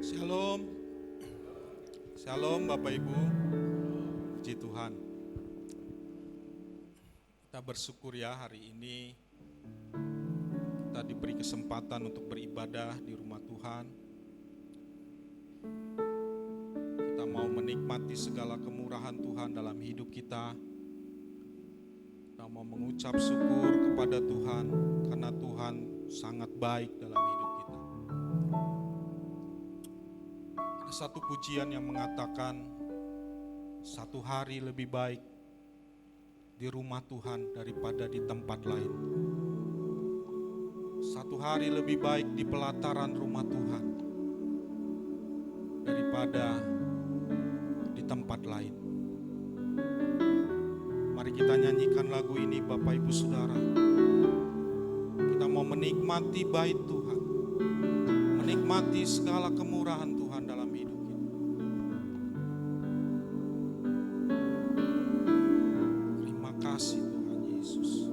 Shalom. Shalom Bapak Ibu. Puji Tuhan. Kita bersyukur ya hari ini kita diberi kesempatan untuk beribadah di rumah Tuhan. Kita mau menikmati segala kemurahan Tuhan dalam hidup kita. Kita mau mengucap syukur kepada Tuhan karena Tuhan sangat baik dalam hidup kita. Ada satu pujian yang mengatakan satu hari lebih baik di rumah Tuhan daripada di tempat lain. Satu hari lebih baik di pelataran rumah Tuhan daripada di tempat lain. Mari kita nyanyikan lagu ini Bapak Ibu Saudara. Kita mau menikmati bait Tuhan, menikmati segala kemurahan Tuhan dalam hidup kita. Terima kasih Tuhan Yesus.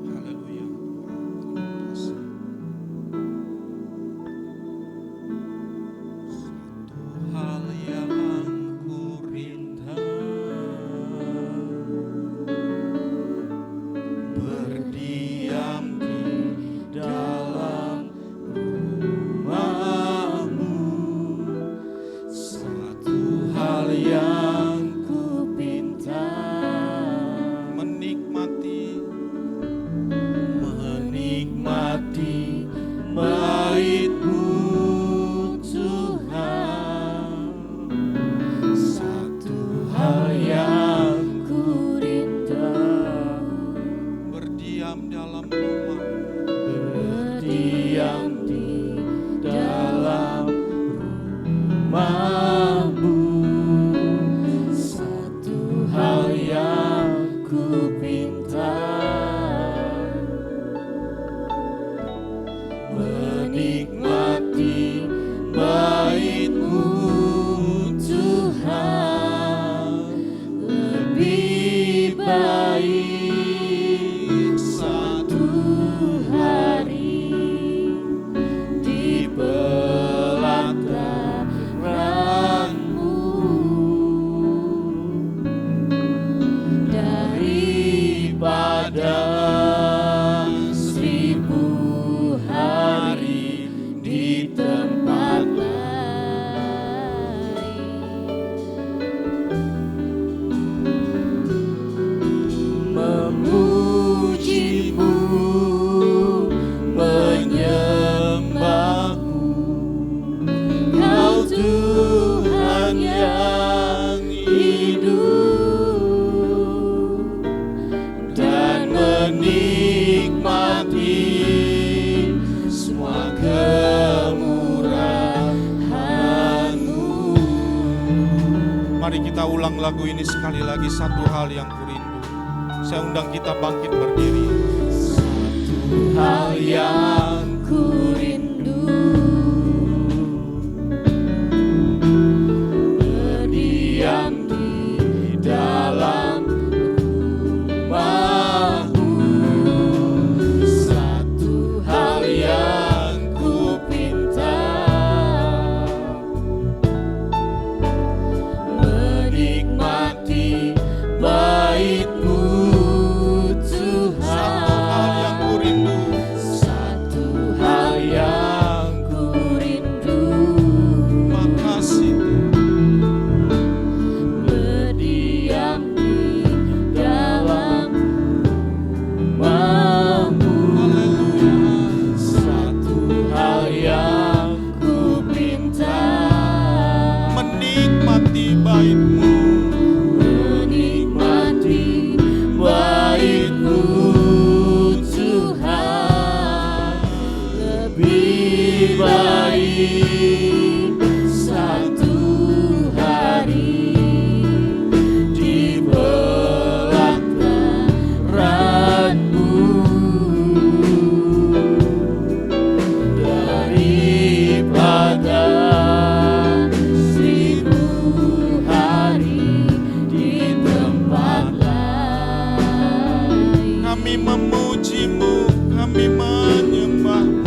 Haleluya Tuhan, terima kasih. Satu hal yang ku rindu, berdiam di dalam rumah-Mu. Satu hal yang ku pinta, menikmati bait-Mu Tuhan. Satu hal yang ku rindu, berdiam dalam rumah, berdiam di dalam rumah-Mu. Satu hal yang ku pinta, menikmati bait-Mu Tuhan. Lebih baik satu hari di pelataran-Mu daripada 1000 hari di tempat lain. Memuji-Mu, menyembah-Mu, Kau Tuhan yang hidup, dan menikmati semua kemurahan-Mu. Mari kita ulang lagu ini sekali lagi, satu hal yang ku rindu. Saya undang kita bangkit berdiri. Satu hal yang ku rindu, berdiam di dalam rumah-Mu. Satu hal yang ku pinta, menikmati bait-Mu Tuhan. Satu hal yang ku rindu, satu hal yang ku rindu. Makasih berdiam di dalam rumah-Mu. Haleluya. Satu hal yang ku pinta, menikmati bait-Mu, menikmati bait-Mu Tuhan. Lebih baik satu hari di pelataran-Mu daripada 1000 hari di tempat lain. Kami memuji-Mu, kami menyembah-Mu,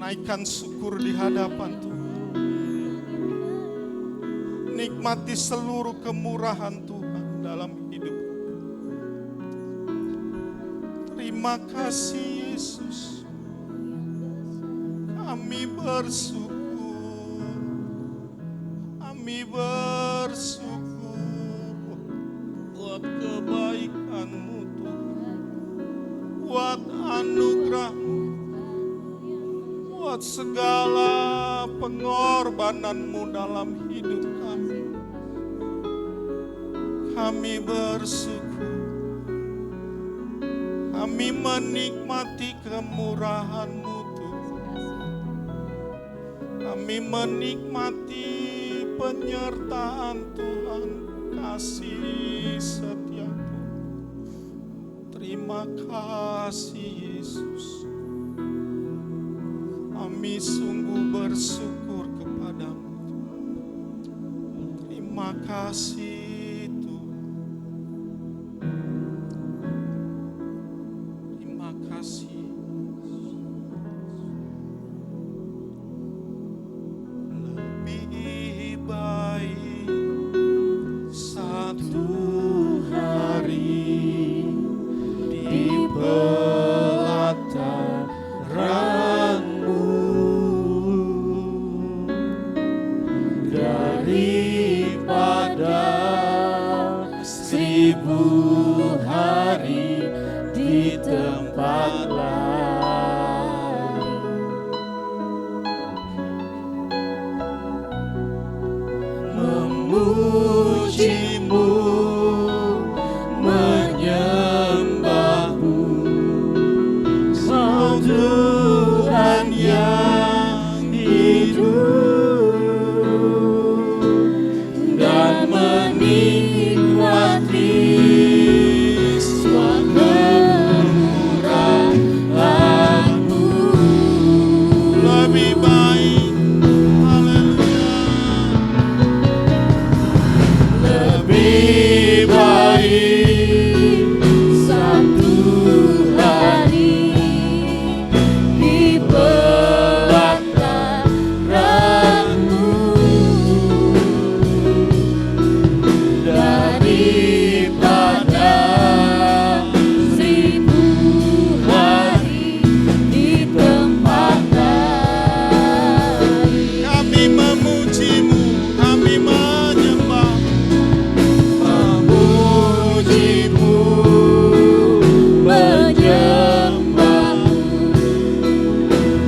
naikkan syukur di hadapan Tuhan. Nikmati seluruh kemurahan Tuhan dalam hidup. Terima kasih Yesus. Kami bersyukur. Kami bersyukur buat kebaikan-Mu Tuhan. Buat anugerah-Mu. Buat segala pengorbanan-Mu dalam hidup kami. Kami bersyukur. Kami menikmati kemurahan-Mu Tuhan. Kami menikmati penyertaan Tuhan, kasih setia-Mu. Terima kasih Yesus. Kami sungguh bersyukur kepada-Mu. Terima kasih Tuhan. hari di tempat lain. Memujimu, menyembahmu, oh Tuhan yang hidup, dan menikmati semua kemurahan-Mu. Lebih baik, haleluya, lebih baik satu hari di pelataran-Mu daripada 1000 hari di tempat lain. Kami memuji-Mu, kami menyembah-Mu, memuji-Mu, menyembah-Mu,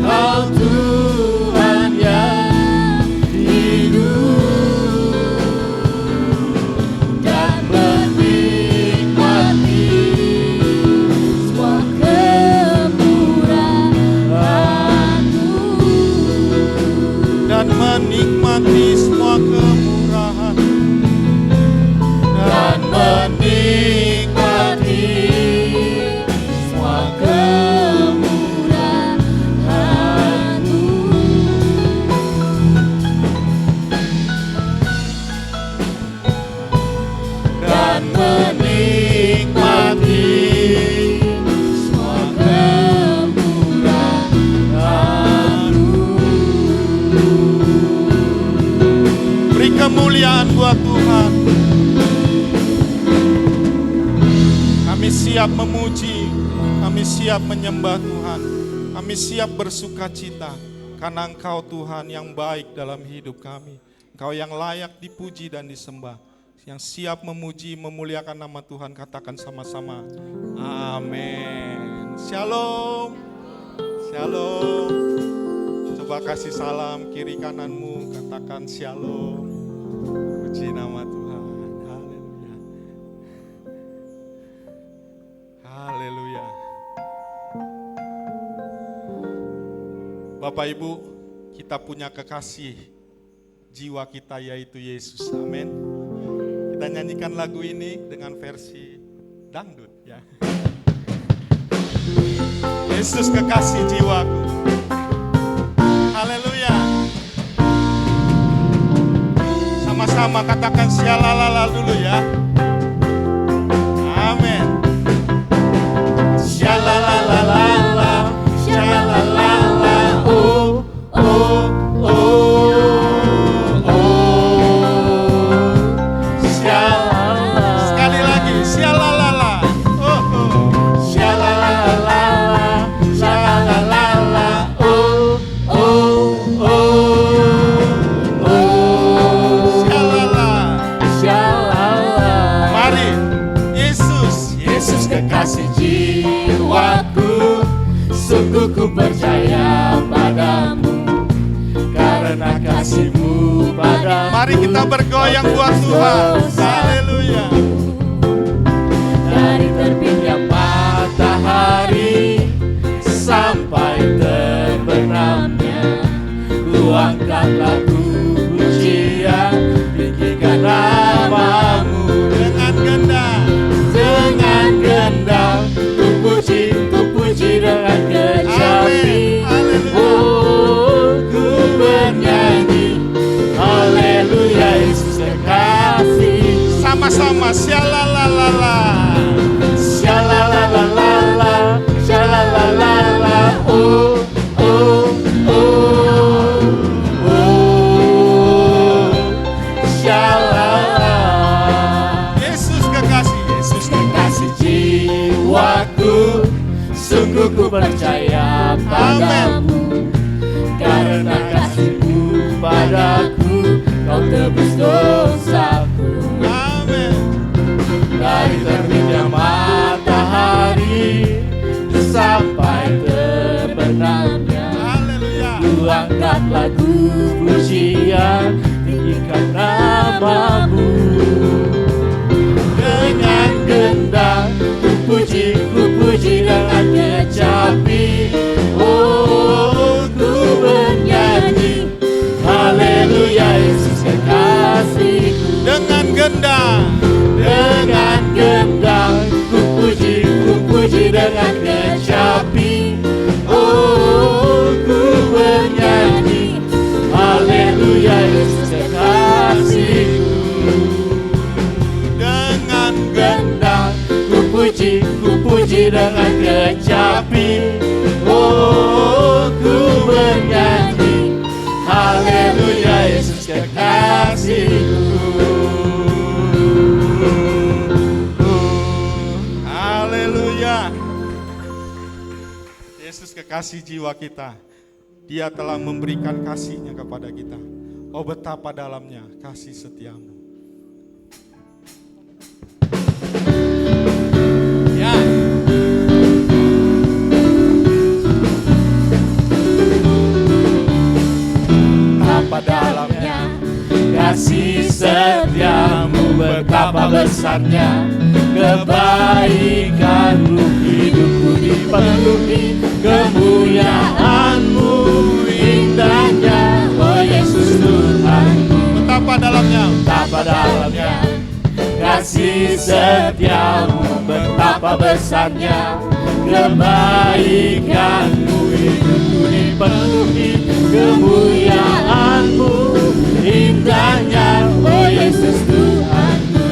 oh Tuhan yang hidup, dan menikmati semua kemurahan-Mu, dan menikmati semua kemurahan, dan menikmati semua kemurahan-Mu, dan menikmati semua kemurahan-Mu. Beri kemuliaan buat Tuhan. Kami siap memuji, kami siap menyembah Tuhan, kami siap bersuka cita karena Engkau Tuhan yang baik dalam hidup kami. Engkau yang layak dipuji dan disembah, yang siap memuji, memuliakan nama Tuhan. Katakan sama-sama, amin. Shalom, shalom. Coba kasih salam kiri kananmu, katakan shalom. Puji nama Tuhan, haleluya, haleluya. Bapak Ibu, kita punya kekasih jiwa kita yaitu Yesus, amin. Kita nyanyikan lagu ini dengan versi dangdut ya. Yesus kekasih jiwaku, haleluya. Sama-sama katakan syalalala dulu ya. Amin. Syalalalala, syalalala, oh, oh, oh, oh. Syalalala. Sekali lagi, syalalala, oh, oh. Syalalala, syalalala, oh, oh, oh. Mari, Yesus kekasih jiwaku, sungguh ku percaya padamu, karena kasih-Mu padaku. Mari kita bergoyang buat Tuhan, haleluya. Dari terbitnya matahari sampai terbenamnya, ku angkat lagu pujian, tinggikan nama-Mu dengan gendang, ku puji dengan kecapi. Oh, ku bernyanyi, haleluya, Yesus kekasih. Sama-sama, syalalalala, syalalalala, syalalalala, oh, oh, oh, oh, syalala. Yesus kekasih jiwaku, sungguh ku percaya padamu, karena kasih-Mu padaku, Kau tebus dosaku. Amin. Dari kemuliaan, tinggikan namamu. Dengan gendang ku puji dengan kecapi. Oh, ku bernyanyi, haleluya Yesus kekasihku. Dengan gendang ku puji dengan kecapi. Oh, ku bernyanyi, haleluya Yesus kekasihku. dengan Gendang ku puji dengan kecapi. Oh, ku bernyanyi, haleluya Yesus kekasihku. Haleluya. Yesus kekasih jiwa kita. Dia telah memberikan kasih-Nya kepada kita. Oh, betapa dalamnya kasih setiamu. Ya. Betapa dalamnya kasih setiamu, betapa besarnya kebaikanmu. Hidupku dipenuhi kemuliaanmu, indahnya oh Yesus Tuhanku. Betapa dalamnya. Betapa dalamnya kasih setiamu, betapa besarnya kebaikanmu. Hidupku dipenuhi kemuliaanmu, indahnya oh Yesus Tuhanku.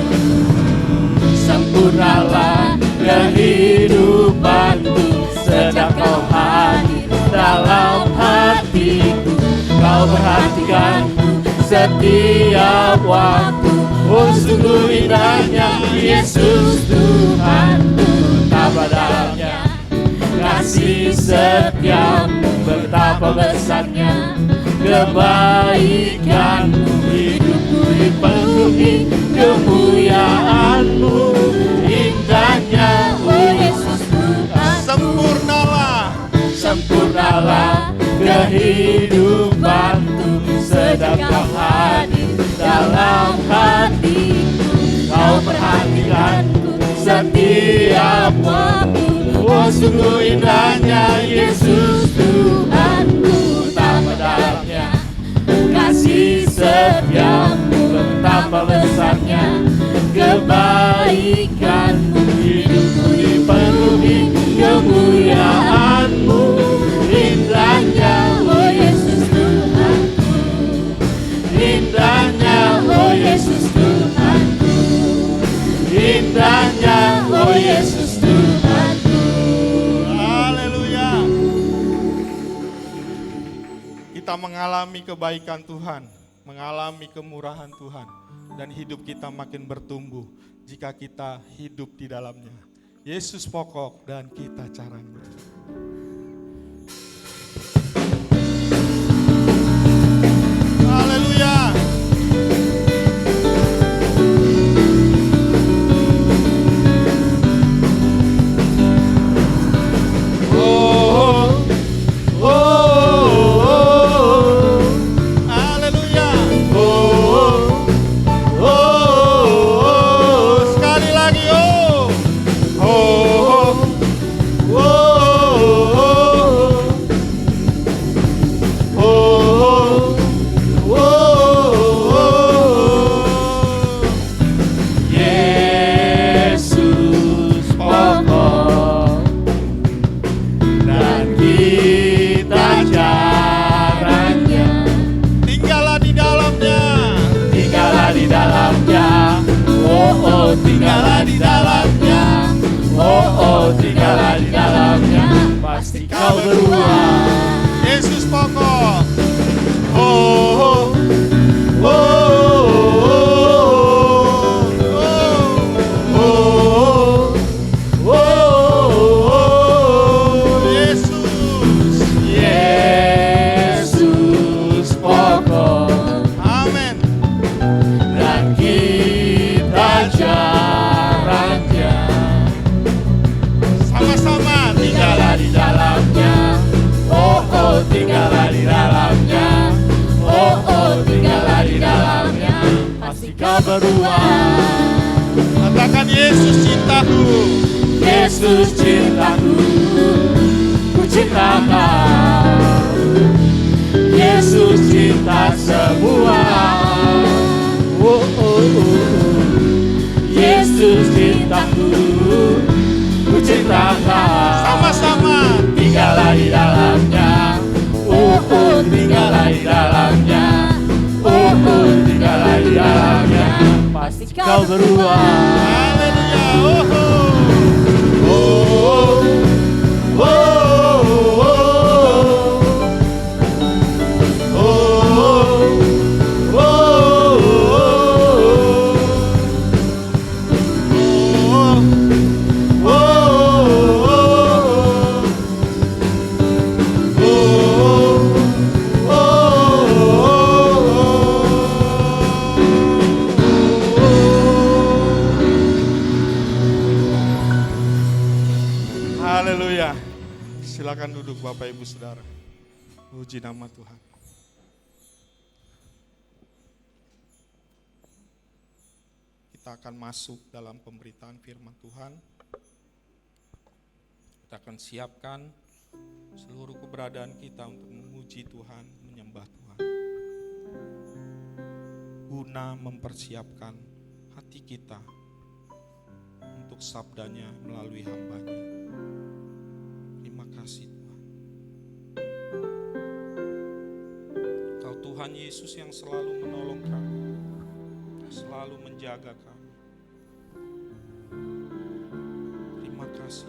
Sempurnalah kehidupanku sejak kau hadir dalam hatiku. Kau perhatikanku setiap waktu. Oh, sungguh indahnya Yesus Tuhanku. Betapa dalamnya kasih setiamu, betapa besarnya kebaikanmu. Hidupku dipenuhi kemuliaanmu, indahnya oh Yesus Tuhan. Sempurnalah kehidupanku sejak kau hadir dalam hatiku. Kau perhatikanku setiap waktu. Oh, sungguh indahnya Yesus Tuhanku. Betapa dalamnya kasih setiamu, betapa besarnya kebaikanmu. Hidupku dipenuhi kemuliaanmu, indahnya oh Yesus Tuhanku. Indahnya oh Yesus Tuhanku. Indahnya oh Yesus Tuhanku. Haleluya. Kita mengalami kebaikan Tuhan, mengalami kemurahan Tuhan, dan hidup kita makin bertumbuh jika kita hidup di dalamnya. Yesus pokok dan kita caranya. Haleluya. Sekali lagi, oh. Tuhan Yesus cintaku. Yesus cintaku, ku cinta Kau. Yesus cinta semua. Oh, oh, oh. Yesus cintaku, ku cinta Kau. Sama-sama. Tinggallah di dalamnya. Oh, oh, tinggallah di dalamnya. Oh, oh, tinggallah di dalamnya. Pasti kau berubah. Haleluya. Oh, oh. Haleluya. Silakan duduk Bapak Ibu Saudara. Puji nama Tuhan. Kita akan masuk dalam pemberitaan firman Tuhan. Kita akan siapkan seluruh keberadaan kita untuk memuji Tuhan, menyembah Tuhan. Guna mempersiapkan hati kita untuk sabdanya melalui hambanya. Terima kasih Tuhan. Kau Tuhan Yesus yang selalu menolong kami, selalu menjaga kami. Terima kasih.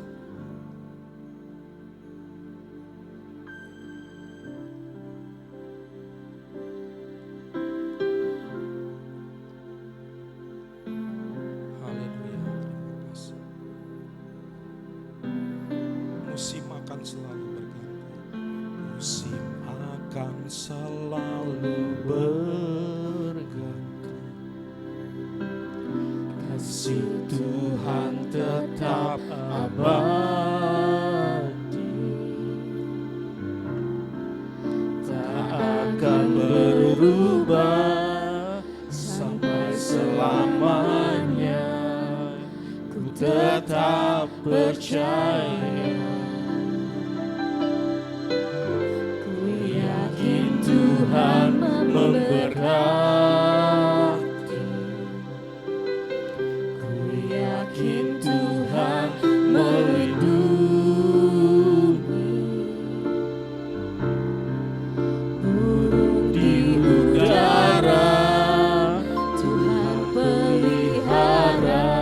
Musim akan selalu berganti. Musim akan selalu berganti. Kasih Tuhan tetap abadi, tak akan berubah sampai selamanya. Ku tetap percaya. Tuhan memberkati. Ku yakin Tuhan melindungi. Burung di udara Tuhan pelihara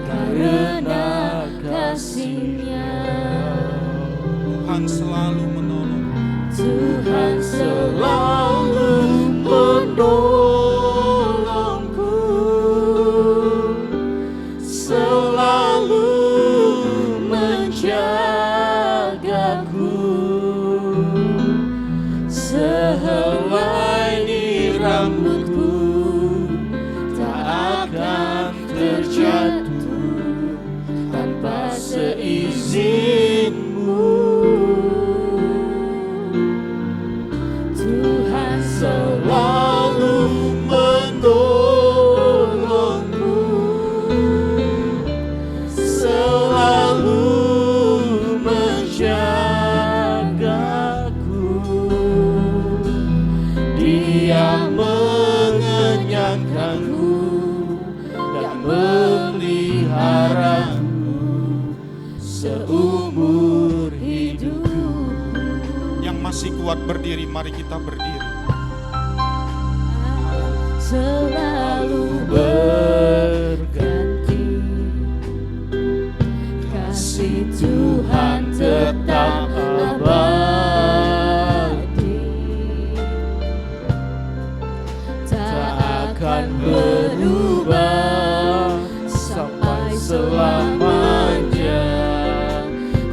karena kasih-Nya. Tuhan selalu menolong. Tuhan selalu menolongku, selalu menjagaku, sehelai di rambutku tak akan terjatuh tanpa seizinmu. Selalu menolongku, selalu menjagaku. Dia mengenyangkanku dan memeliharaku seumur hidupku. Yang masih kuat berdiri, mari kita berdiri. Selalu berganti, kasih Tuhan tetap abadi, tak akan berubah sampai selamanya.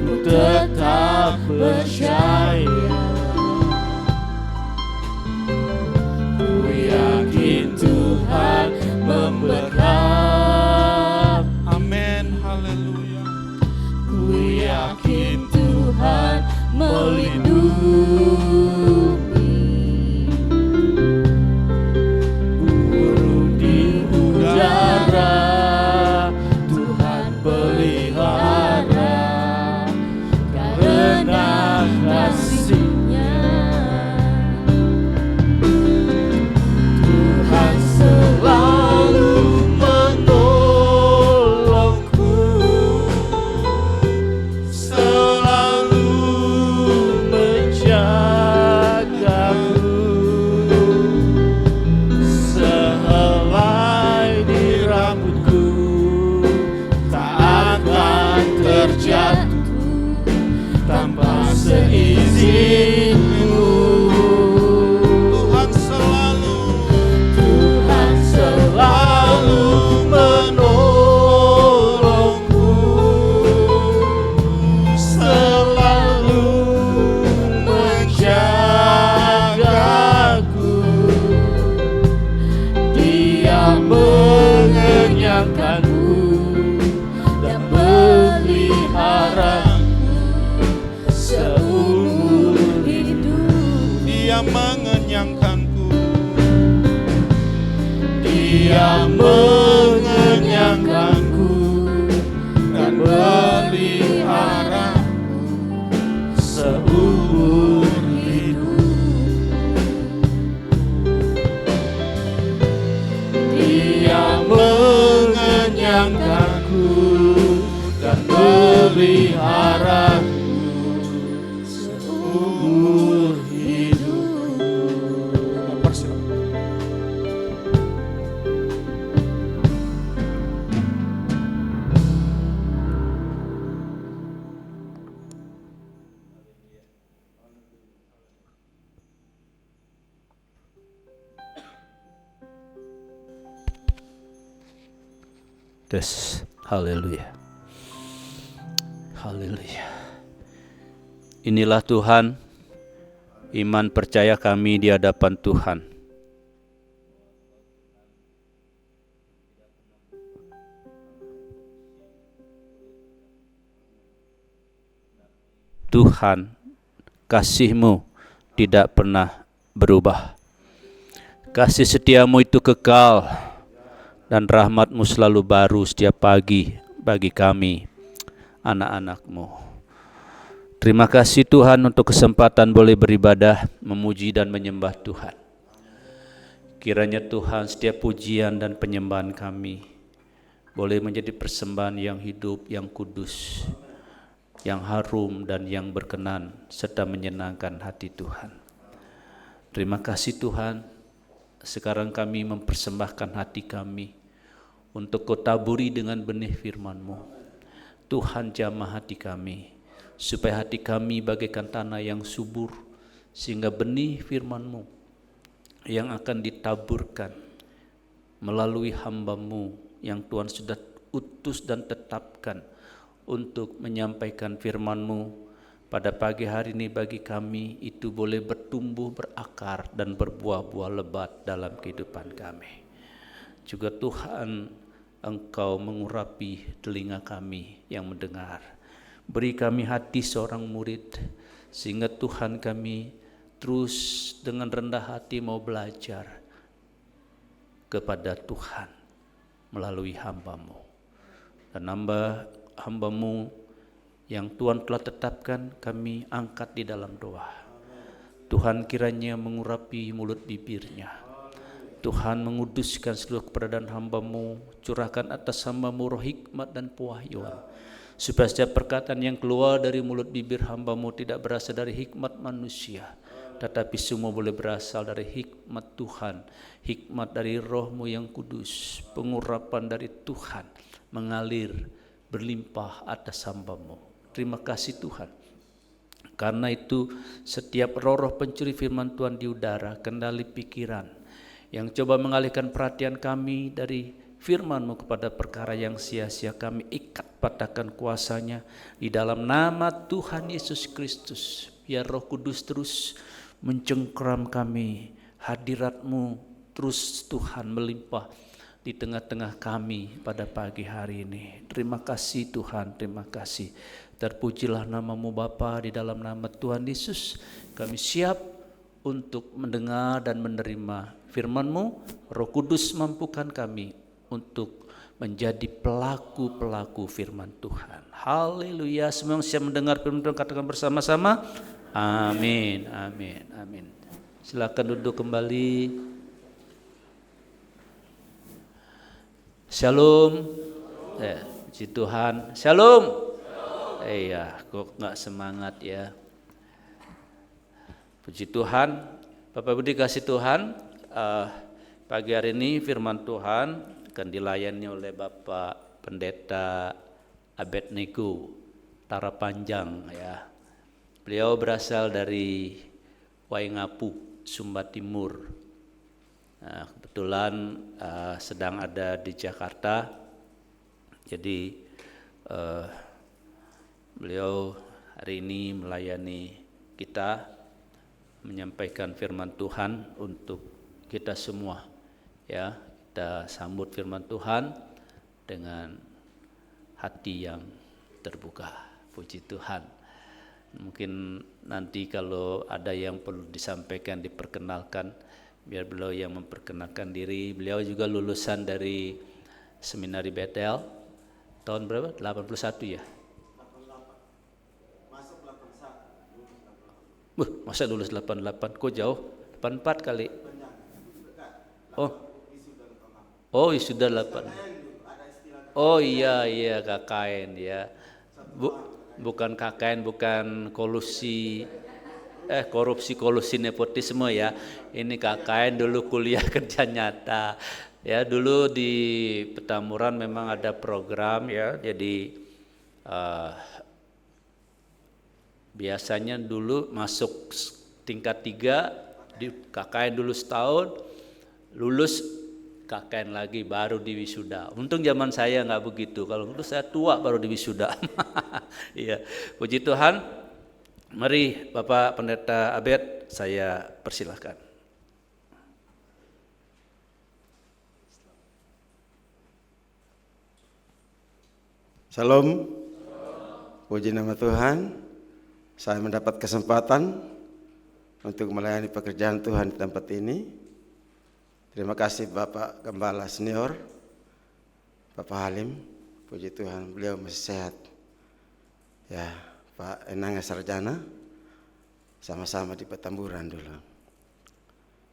Ku tetap percaya. Tuhan memberkati. Amin. Haleluya. Ku yakin Tuhan melindungi. Burung di udara pelihara karena kasih-Nya. Tuhan selalu menolongku, selalu menjagaku, sehelai di rambutku tak akan terjatuh tanpa seizinmu. Tuhan selalu Tuhan selalu menolongku, selalu menjagaku. Dia mengenyangkanku dan meliharaku seumur hidup. Dia mengenyangkanku, Dia mengenyangkanku dan meliharaku seumur hidup. Dia mengenyangkanku dan meliharaku seumur hidup. persilakan. Tes, haleluya. Haleluya. Inilah Tuhan, iman percaya kami di hadapan Tuhan. Tuhan, kasih-Mu tidak pernah berubah. Kasih setiamu itu kekal, dan rahmat-Mu selalu baru setiap pagi bagi kami, anak-anak-Mu. Terima kasih Tuhan untuk kesempatan boleh beribadah, memuji dan menyembah Tuhan. Kiranya Tuhan setiap pujian dan penyembahan kami boleh menjadi persembahan yang hidup, yang kudus, yang harum dan yang berkenan serta menyenangkan hati Tuhan. Terima kasih Tuhan, sekarang kami mempersembahkan hati kami untuk Kau taburi dengan benih firman-Mu. Tuhan jamah hati kami, supaya hati kami bagaikan tanah yang subur, sehingga benih firman-Mu yang akan ditaburkan melalui hamba-Mu yang Tuhan sudah utus dan tetapkan untuk menyampaikan firman-Mu pada pagi hari ini bagi kami, itu boleh bertumbuh, berakar dan berbuah-buah lebat dalam kehidupan kami. Juga Tuhan, Engkau mengurapi telinga kami yang mendengar. Beri kami hati seorang murid, sehingga Tuhan kami terus dengan rendah hati mau belajar kepada Tuhan melalui hamba-Mu. Dan hamba-Mu yang Tuhan telah tetapkan kami angkat di dalam doa. Tuhan kiranya mengurapi mulut bibirnya. Tuhan menguduskan seluruh keberadaan hamba-Mu, curahkan atas hamba-Mu roh hikmat dan pewahyuan, supaya setiap perkataan yang keluar dari mulut bibir hamba-Mu tidak berasal dari hikmat manusia, tetapi semua boleh berasal dari hikmat Tuhan, hikmat dari roh-Mu yang kudus, pengurapan dari Tuhan mengalir berlimpah atas hamba-Mu. Terima kasih Tuhan. Karena itu setiap roh-roh pencuri firman Tuhan di udara, kendali pikiran yang coba mengalihkan perhatian kami dari firman-Mu kepada perkara yang sia-sia, kami ikat patahkan kuasanya di dalam nama Tuhan Yesus Kristus. Biar Roh Kudus terus mencengkeram kami, hadirat-Mu terus Tuhan melimpah di tengah-tengah kami pada pagi hari ini. Terima kasih Tuhan, terima kasih. Terpujilah nama-Mu Bapa, di dalam nama Tuhan Yesus kami siap untuk mendengar dan menerima firman-Mu. Roh Kudus mampukan kami untuk menjadi pelaku-pelaku firman Tuhan. Haleluya. Semua yang siap mendengar firman Tuhan katakan bersama-sama. Amin, amin, amin. Silakan duduk kembali. Shalom. Puji Tuhan. Shalom. Iya, kok nggak semangat ya. Puji Tuhan. Bapak Ibu dikasih Tuhan, pagi hari ini firman Tuhan akan dilayani oleh Bapak Pendeta Abednego Tarapanjang ya. Beliau berasal dari Waingapu, Sumba Timur. Nah, kebetulan sedang ada di Jakarta. Jadi beliau hari ini melayani kita, menyampaikan firman Tuhan untuk kita semua ya. Kita sambut firman Tuhan dengan hati yang terbuka. Puji Tuhan. Mungkin nanti kalau ada yang perlu disampaikan, diperkenalkan, biar beliau yang memperkenalkan diri. Beliau juga lulusan dari Seminari Betel tahun berapa? 81 ya? Masa lulus 88? Kok jauh? 84 kali? Oh wisuda 8. Oh iya KKN ya. Bukan KKN, bukan korupsi nepotisme ya. Ini KKN dulu kuliah kerja nyata. Ya, dulu di Petamburan memang ada program ya. Jadi biasanya dulu masuk tingkat 3 di KKN dulu setahun, lulus KKN lagi baru di wisuda. Untung zaman saya nggak begitu. Kalau dulu saya tua baru di wisuda. Iya, puji Tuhan. Mari Bapak Pendeta Abed, saya persilahkan. Shalom. Puji nama Tuhan. Saya mendapat kesempatan untuk melayani pekerjaan Tuhan di tempat ini. Terima kasih Bapak Gembala Senior, Bapak Halim. Puji Tuhan, beliau masih sehat. Ya, Pak Enanga Sarjana, sama-sama di Petamburan dulu.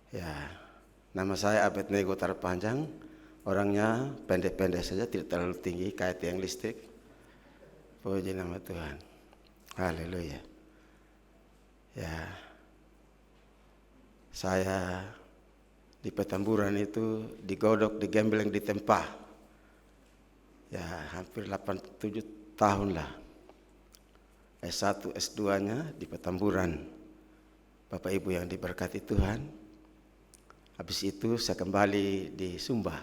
Ya, nama saya Abednego Tarapanjang. Orangnya pendek-pendek saja, tidak terlalu tinggi, kayak tiang listrik. Puji nama Tuhan. Haleluya. Ya, saya di Petamburan itu digodok, digembleng, ditempah. Ya, hampir 87 tahun lah. S1, S2-nya di Petamburan. Bapak Ibu yang diberkati Tuhan. Habis itu saya kembali di Sumba.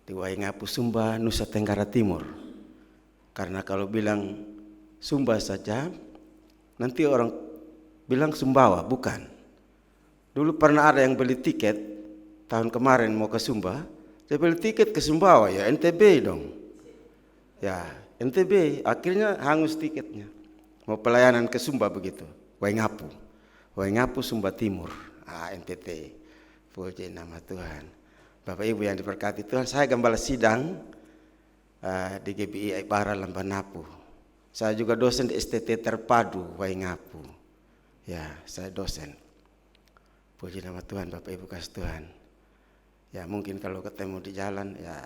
Di Waingapu, Sumba, Nusa Tenggara Timur. Karena kalau bilang Sumba saja, nanti orang bilang Sumbawa, bukan. Dulu pernah ada yang beli tiket tahun kemarin mau ke Sumba, dia beli tiket ke Sumbawa, ya NTB dong. Ya NTB, akhirnya hangus tiketnya. Mau pelayanan ke Sumba begitu, Waingapu, Sumba Timur, NTT. Puji nama Tuhan. Bapak Ibu yang diberkati Tuhan, saya gembala sidang di GBI Aibara Lambanapu. Saya juga dosen di STT Terpadu Waingapu. Ya, saya dosen. Puji nama Tuhan, Bapak Ibu kasih Tuhan. Ya, mungkin kalau ketemu di jalan ya,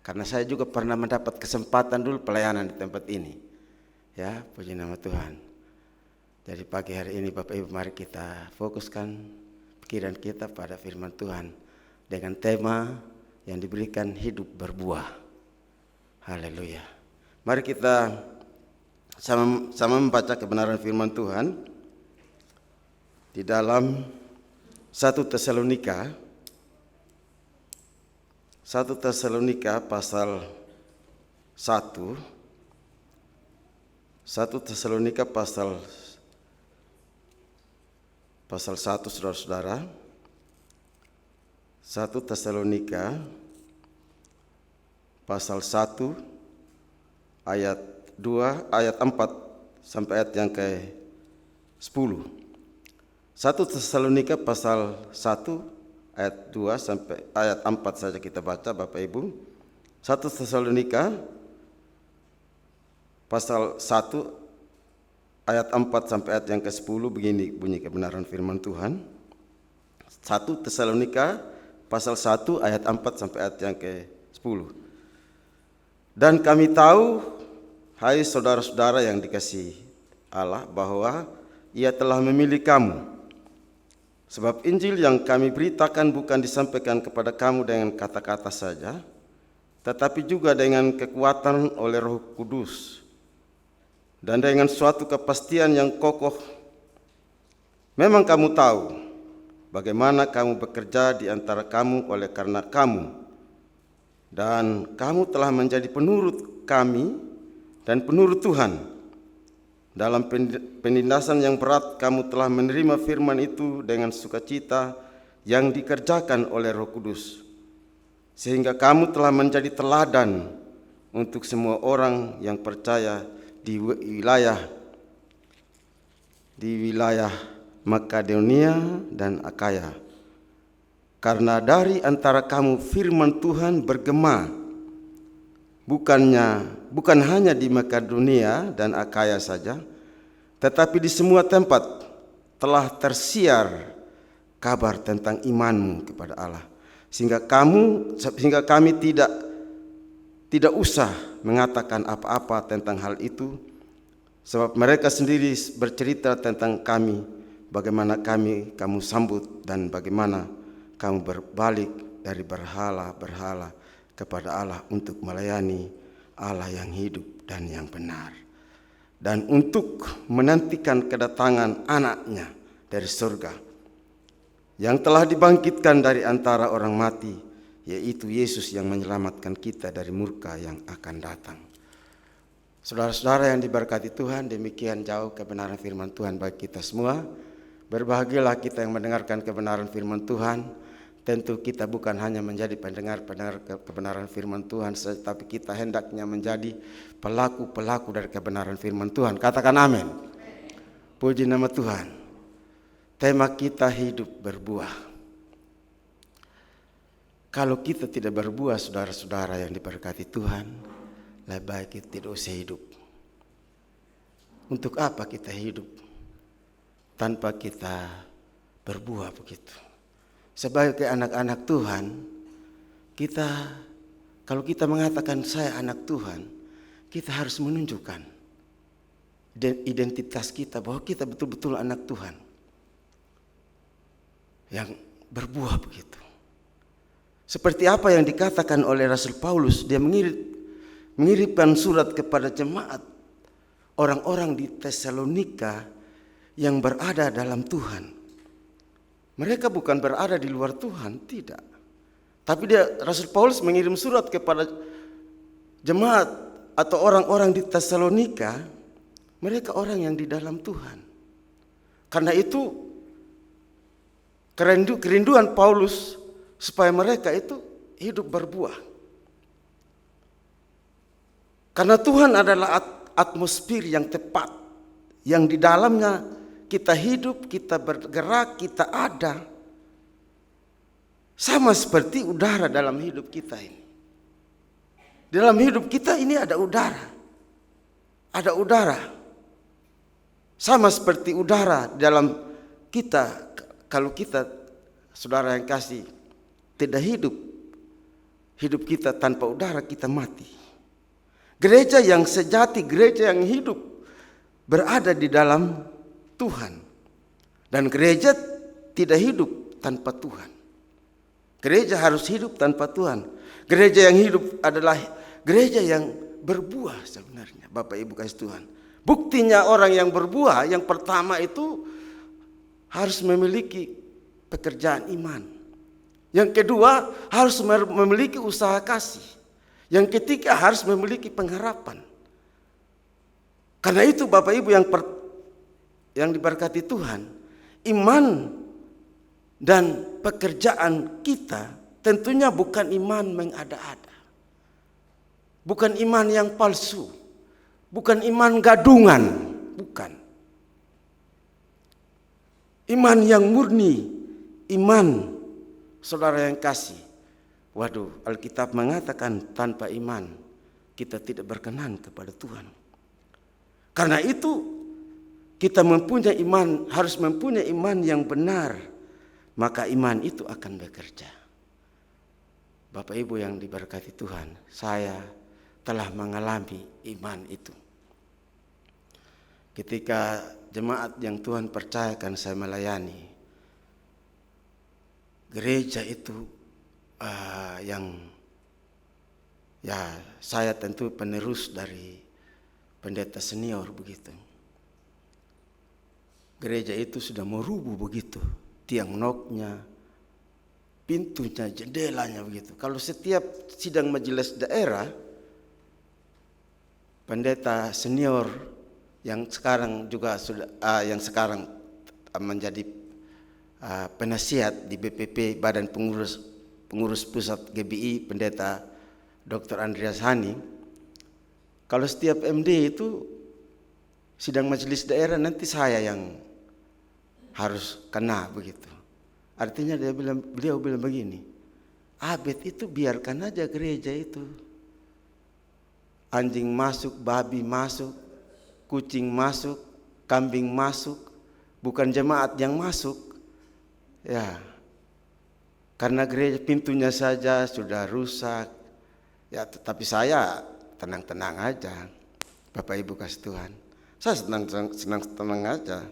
karena saya juga pernah mendapat kesempatan dulu pelayanan di tempat ini. Ya, puji nama Tuhan. Jadi pagi hari ini Bapak Ibu, mari kita fokuskan pikiran kita pada firman Tuhan dengan tema yang diberikan hidup berbuah. Haleluya. Mari kita sama membaca kebenaran firman Tuhan di dalam 1 Tesalonika pasal 1. 1 Tesalonika pasal 1, saudara-saudara. 1 Tesalonika pasal 1 ayat 2, ayat 4 sampai ayat yang ke-10. 1 Tesalonika pasal 1 ayat 2 sampai ayat 4 saja kita baca Bapak Ibu. 1 Tesalonika pasal 1 ayat 4 sampai ayat yang ke-10 begini bunyi kebenaran firman Tuhan. 1 Tesalonika pasal 1 ayat 4 sampai ayat yang ke-10. Dan kami tahu, hai saudara-saudara yang dikasihi Allah, bahwa Ia telah memilih kamu. Sebab Injil yang kami beritakan bukan disampaikan kepada kamu dengan kata-kata saja, tetapi juga dengan kekuatan oleh Roh Kudus dan dengan suatu kepastian yang kokoh. Memang kamu tahu bagaimana kamu bekerja di antara kamu oleh karena kamu, dan kamu telah menjadi penurut kami dan penurut Tuhan. Dalam penindasan yang berat kamu telah menerima firman itu dengan sukacita yang dikerjakan oleh Roh Kudus, sehingga kamu telah menjadi teladan untuk semua orang yang percaya di wilayah Makedonia dan Akaya. Karena dari antara kamu firman Tuhan bergema, bukan hanya di Makedonia dan Akaya saja, tetapi di semua tempat telah tersiar kabar tentang imanmu kepada Allah, sehingga kami tidak usah mengatakan apa-apa tentang hal itu, sebab mereka sendiri bercerita tentang kami, bagaimana kamu sambut dan bagaimana kamu berbalik dari berhala-berhala kepada Allah untuk melayani Allah yang hidup dan yang benar, dan untuk menantikan kedatangan anaknya dari surga yang telah dibangkitkan dari antara orang mati, yaitu Yesus yang menyelamatkan kita dari murka yang akan datang. Saudara-saudara yang diberkati Tuhan, demikian jauh kebenaran firman Tuhan bagi kita semua. Berbahagialah kita yang mendengarkan kebenaran firman Tuhan. Tentu kita bukan hanya menjadi pendengar kebenaran firman Tuhan, tetapi kita hendaknya menjadi pelaku-pelaku dari kebenaran firman Tuhan. Katakan amin. Puji nama Tuhan. Tema kita hidup berbuah. Kalau kita tidak berbuah, saudara-saudara yang diberkati Tuhan, lebih baik kita tidak usah hidup. Untuk apa kita hidup tanpa kita berbuah begitu? Sebagai anak-anak Tuhan, kalau kita mengatakan saya anak Tuhan, kita harus menunjukkan identitas kita bahwa kita betul-betul anak Tuhan yang berbuah begitu. Seperti apa yang dikatakan oleh Rasul Paulus, dia mengirimkan surat kepada jemaat orang-orang di Tesalonika yang berada dalam Tuhan. Mereka bukan berada di luar Tuhan, tidak. Tapi Rasul Paulus mengirim surat kepada jemaat atau orang-orang di Tesalonika, mereka orang yang di dalam Tuhan. Karena itu kerinduan Paulus supaya mereka itu hidup berbuah. Karena Tuhan adalah atmosfer yang tepat, yang di dalamnya kita hidup, kita bergerak, kita ada. Sama seperti udara dalam hidup kita ini. Dalam hidup kita ini ada udara. Ada udara. Sama seperti udara dalam kita. Kalau kita, saudara yang kasih, tidak hidup kita tanpa udara, kita mati. Gereja yang sejati, gereja yang hidup, berada di dalam Tuhan. Dan gereja tidak hidup tanpa Tuhan. Gereja harus hidup tanpa Tuhan. Gereja yang hidup adalah gereja yang berbuah sebenarnya, Bapak Ibu kasih Tuhan. Buktinya orang yang berbuah, yang pertama itu harus memiliki pekerjaan iman. Yang kedua harus memiliki usaha kasih. Yang ketiga harus memiliki pengharapan. Karena itu Bapak Ibu yang diberkati Tuhan, iman dan pekerjaan kita tentunya bukan iman mengada-ada. Bukan iman yang palsu. Bukan iman gadungan, bukan. Iman yang murni, iman saudara yang kasih, waduh, Alkitab mengatakan tanpa iman kita tidak berkenan kepada Tuhan. Karena itu kita mempunyai iman, harus mempunyai iman yang benar, maka iman itu akan bekerja. Bapak Ibu yang diberkati Tuhan, saya telah mengalami iman itu. Ketika jemaat yang Tuhan percayakan saya melayani, gereja itu yang saya tentu penerus dari pendeta senior begitu. Gereja itu sudah merubuh begitu, tiang noknya, pintunya, jendelanya begitu. Kalau setiap sidang majelis daerah, pendeta senior yang sekarang juga yang sekarang menjadi penasihat di BPP Badan Pengurus Pusat GBI, pendeta Dr. Andreas Hani. Kalau setiap MD itu sidang majelis daerah, nanti saya yang harus kena begitu. Artinya beliau bilang begini, Abed itu biarkan aja gereja itu. Anjing masuk, babi masuk, kucing masuk, kambing masuk, bukan jemaat yang masuk. Ya, karena gereja pintunya saja sudah rusak. Ya, tetapi saya tenang-tenang aja. Bapak Ibu kasih Tuhan, saya senang aja.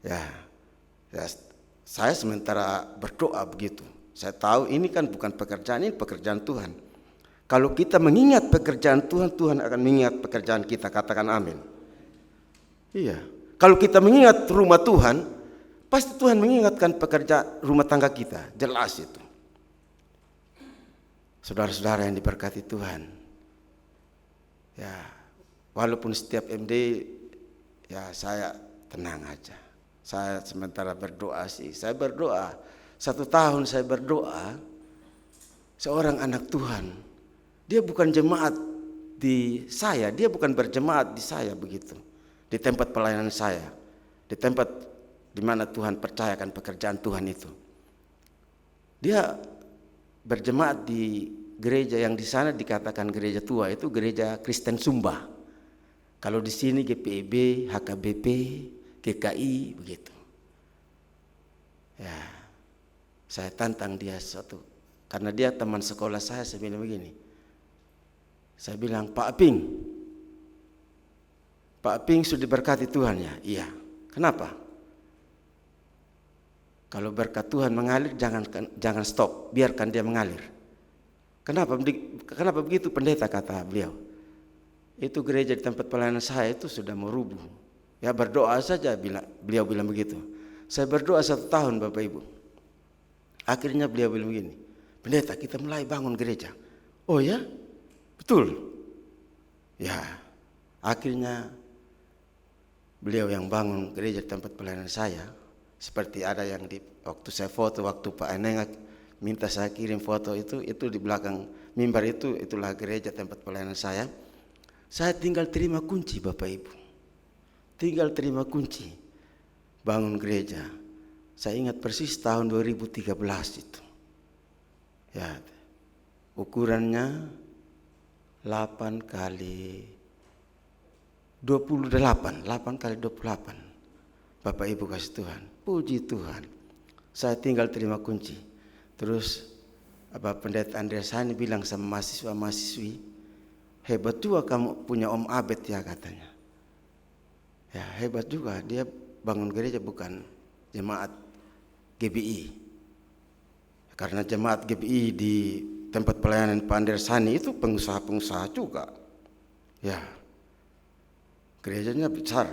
Ya, saya sementara berdoa begitu. Saya tahu ini kan bukan pekerjaan, ini pekerjaan Tuhan. Kalau kita mengingat pekerjaan Tuhan, Tuhan akan mengingat pekerjaan kita. Katakan amin. Iya. Kalau kita mengingat rumah Tuhan, pasti Tuhan mengingatkan pekerjaan rumah tangga kita. Jelas itu. Saudara-saudara yang diberkati Tuhan. Ya, walaupun setiap MD, ya saya tenang aja. Saya sementara berdoa sih. Saya berdoa. 1 tahun saya berdoa. Seorang anak Tuhan, dia bukan jemaat di saya, dia bukan berjemaat di saya begitu. Di tempat pelayanan saya, di tempat di mana Tuhan percayakan pekerjaan Tuhan itu. Dia berjemaat di gereja yang di sana dikatakan gereja tua, itu gereja Kristen Sumba. Kalau di sini GPIB, HKBP, GKI begitu. Ya, saya tantang dia satu, karena dia teman sekolah saya bilang begini. Saya bilang, Pak Aping sudah diberkati Tuhan ya? Iya. Kenapa? Kalau berkat Tuhan mengalir, jangan stop, biarkan dia mengalir. Kenapa begitu pendeta, kata beliau? Itu gereja di tempat pelayanan saya itu sudah merubuh. Ya berdoa saja, beliau bilang begitu. Saya berdoa 1 tahun Bapak Ibu. Akhirnya beliau bilang begini, pendeta kita mulai bangun gereja. Oh ya? Betul. Ya, akhirnya beliau yang bangun gereja tempat pelayanan saya. Seperti ada yang waktu saya foto, waktu Pak Enengak minta saya kirim foto itu di belakang mimbar itulah gereja tempat pelayanan saya. Saya tinggal terima kunci Bapak Ibu. Tinggal terima kunci bangun gereja. Saya ingat persis tahun 2013 itu. Ya, ukurannya 8 kali 28, 8 kali 28. Bapak Ibu kasih Tuhan, puji Tuhan. Saya tinggal terima kunci. Terus pendeta Andreas Hani bilang sama mahasiswa-mahasiswi, hebat juga kamu punya Om Abed ya katanya. Ya hebat juga, dia bangun gereja bukan jemaat GBI. Karena jemaat GBI di tempat pelayanan Pak Andreas Hani itu pengusaha-pengusaha juga. Ya, gerejanya besar,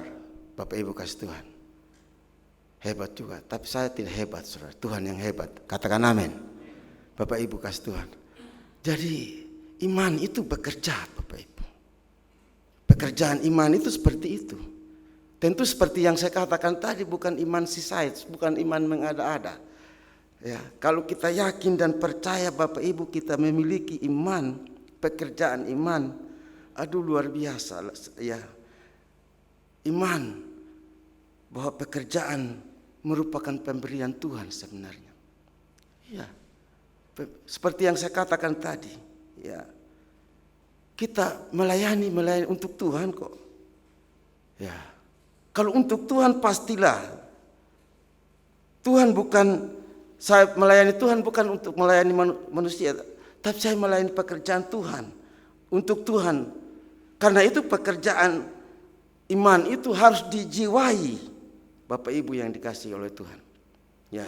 Bapak Ibu kasih Tuhan. Hebat juga, tapi saya tidak hebat, saudara. Tuhan yang hebat. Katakan amin. Bapak Ibu kasih Tuhan. Jadi iman itu bekerja, Bapak Ibu. Pekerjaan iman itu seperti itu. Tentu seperti yang saya katakan tadi, bukan iman seaside, bukan iman mengada-ada. Ya, kalau kita yakin dan percaya Bapak Ibu kita memiliki iman, pekerjaan iman, aduh luar biasa ya. Iman bahwa pekerjaan merupakan pemberian Tuhan sebenarnya. Ya. seperti yang saya katakan tadi, ya, kita melayani untuk Tuhan kok. Ya, kalau untuk Tuhan pastilah Tuhan bukan, saya melayani Tuhan bukan untuk melayani manusia, tapi saya melayani pekerjaan Tuhan untuk Tuhan. Karena itu pekerjaan iman itu harus dijiwai, Bapak Ibu yang dikasihi oleh Tuhan. Ya,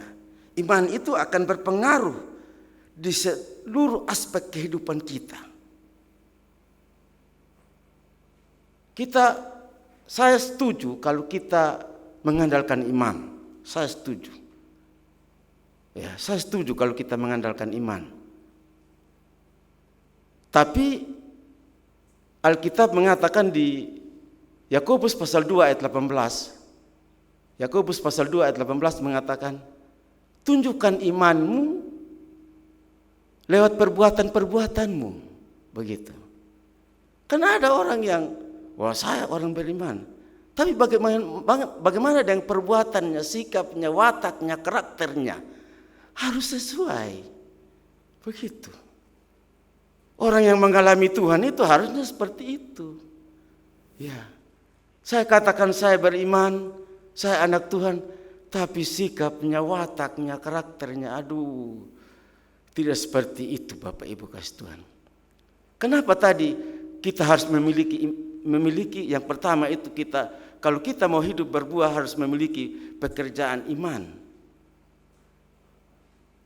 iman itu akan berpengaruh di seluruh aspek kehidupan kita. Saya setuju kalau kita mengandalkan iman. Saya setuju. Ya, saya setuju kalau kita mengandalkan iman. Tapi Alkitab mengatakan di Yakobus pasal 2 ayat 18. Yakobus pasal 2 ayat 18 mengatakan, tunjukkan imanmu lewat perbuatan-perbuatanmu. Begitu. Karena ada orang yang, wah saya orang beriman. Tapi bagaimana dengan perbuatannya, sikapnya, wataknya, karakternya? Harus sesuai. Begitu. Orang yang mengalami Tuhan itu harusnya seperti itu. Ya. Saya katakan saya beriman, saya anak Tuhan, tapi sikapnya, wataknya, karakternya, aduh, tidak seperti itu Bapak Ibu kasih Tuhan. Kenapa tadi kita harus memiliki yang pertama itu kita, kalau kita mau hidup berbuah harus memiliki pekerjaan iman.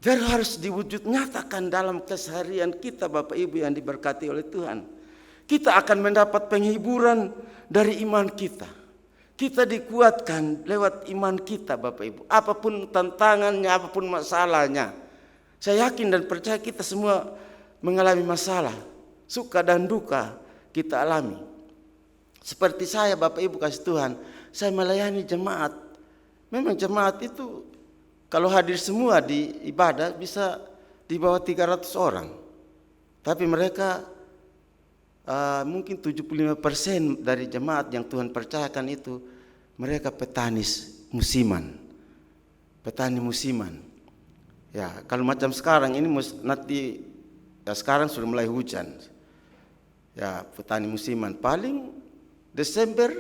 Dan harus diwujud nyatakan dalam keseharian kita Bapak Ibu yang diberkati oleh Tuhan. Kita akan mendapat penghiburan dari iman kita. Kita dikuatkan lewat iman kita Bapak Ibu. Apapun tantangannya, apapun masalahnya. Saya yakin dan percaya kita semua mengalami masalah. Suka dan duka kita alami. Seperti saya Bapak Ibu kasih Tuhan, saya melayani jemaat. Memang jemaat itu kalau hadir semua di ibadah bisa di bawah 300 orang. Tapi mereka mungkin 75% dari jemaat yang Tuhan percayakan itu mereka petani musiman. Petani musiman. Ya, kalau macam sekarang ini nanti ya sekarang sudah mulai hujan. Ya, petani musiman paling Desember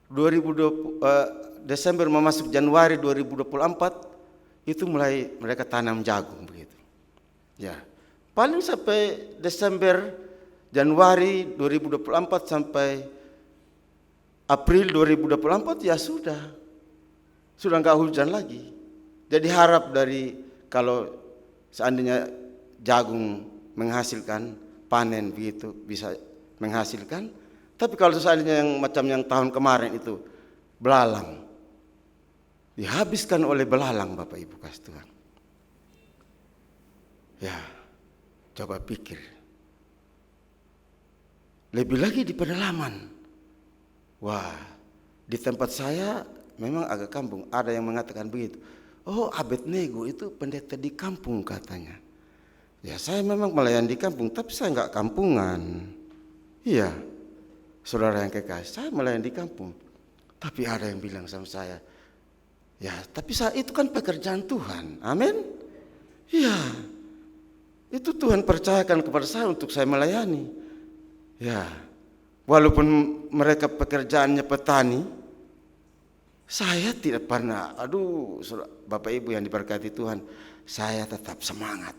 2020 Desember memasuk Januari 2024 itu mulai mereka tanam jagung begitu. Ya. Paling sampai Desember Januari 2024 sampai April 2024 ya sudah enggak hujan lagi. Jadi harap dari kalau seandainya jagung menghasilkan panen begitu bisa menghasilkan. Tapi kalau seandainya yang macam yang tahun kemarin itu belalang, dihabiskan oleh belalang Bapak Ibu kasih Tuhan. Ya, coba pikir. Lebih lagi di pedalaman. Wah, di tempat saya memang agak kampung. Ada yang mengatakan begitu. Oh, Abednego itu pendeta di kampung katanya. Ya, saya memang melayani di kampung, tapi saya enggak kampungan. Iya, saudara yang kekasih, saya melayani di kampung. Tapi ada yang bilang sama saya, ya, tapi itu kan pekerjaan Tuhan. Amin. Iya, itu Tuhan percayakan kepada saya untuk saya melayani. Ya, walaupun mereka pekerjaannya petani, saya tidak pernah, Bapak Ibu yang diberkati Tuhan, saya tetap semangat.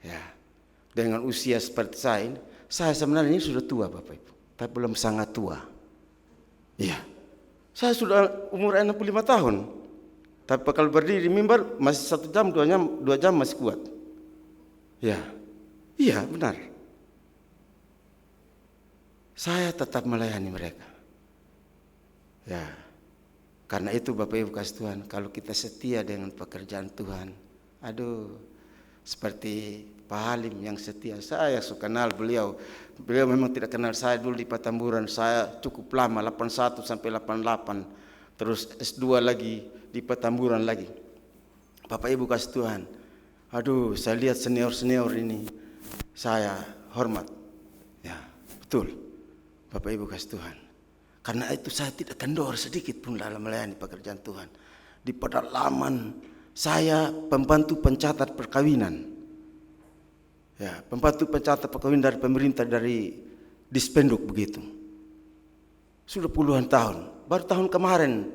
Ya, dengan usia seperti saya ini, saya sebenarnya ini sudah tua Bapak Ibu, tapi belum sangat tua. Iya, saya sudah umur 65 tahun, tapi kalau berdiri di mimbar masih 1 jam, 2 jam masih kuat. Ya, iya benar. Saya tetap melayani mereka. Ya, karena itu Bapak Ibu kasih Tuhan, kalau kita setia dengan pekerjaan Tuhan, seperti Pak Halim yang setia, saya suka kenal beliau. Beliau memang tidak kenal saya dulu di Petamburan, saya cukup lama, 81 sampai 88, terus S2 lagi di Petamburan lagi. Bapak Ibu kasih Tuhan, saya lihat senior-senior ini, saya hormat. Ya, betul. Bapak Ibu kasih Tuhan. Karena itu saya tidak kendor sedikit pun dalam melayani pekerjaan Tuhan. Di pedalaman saya pembantu pencatat perkawinan. Ya, pembantu pencatat perkawinan dari pemerintah, dari Dispenduk begitu. Sudah puluhan tahun. Baru tahun kemarin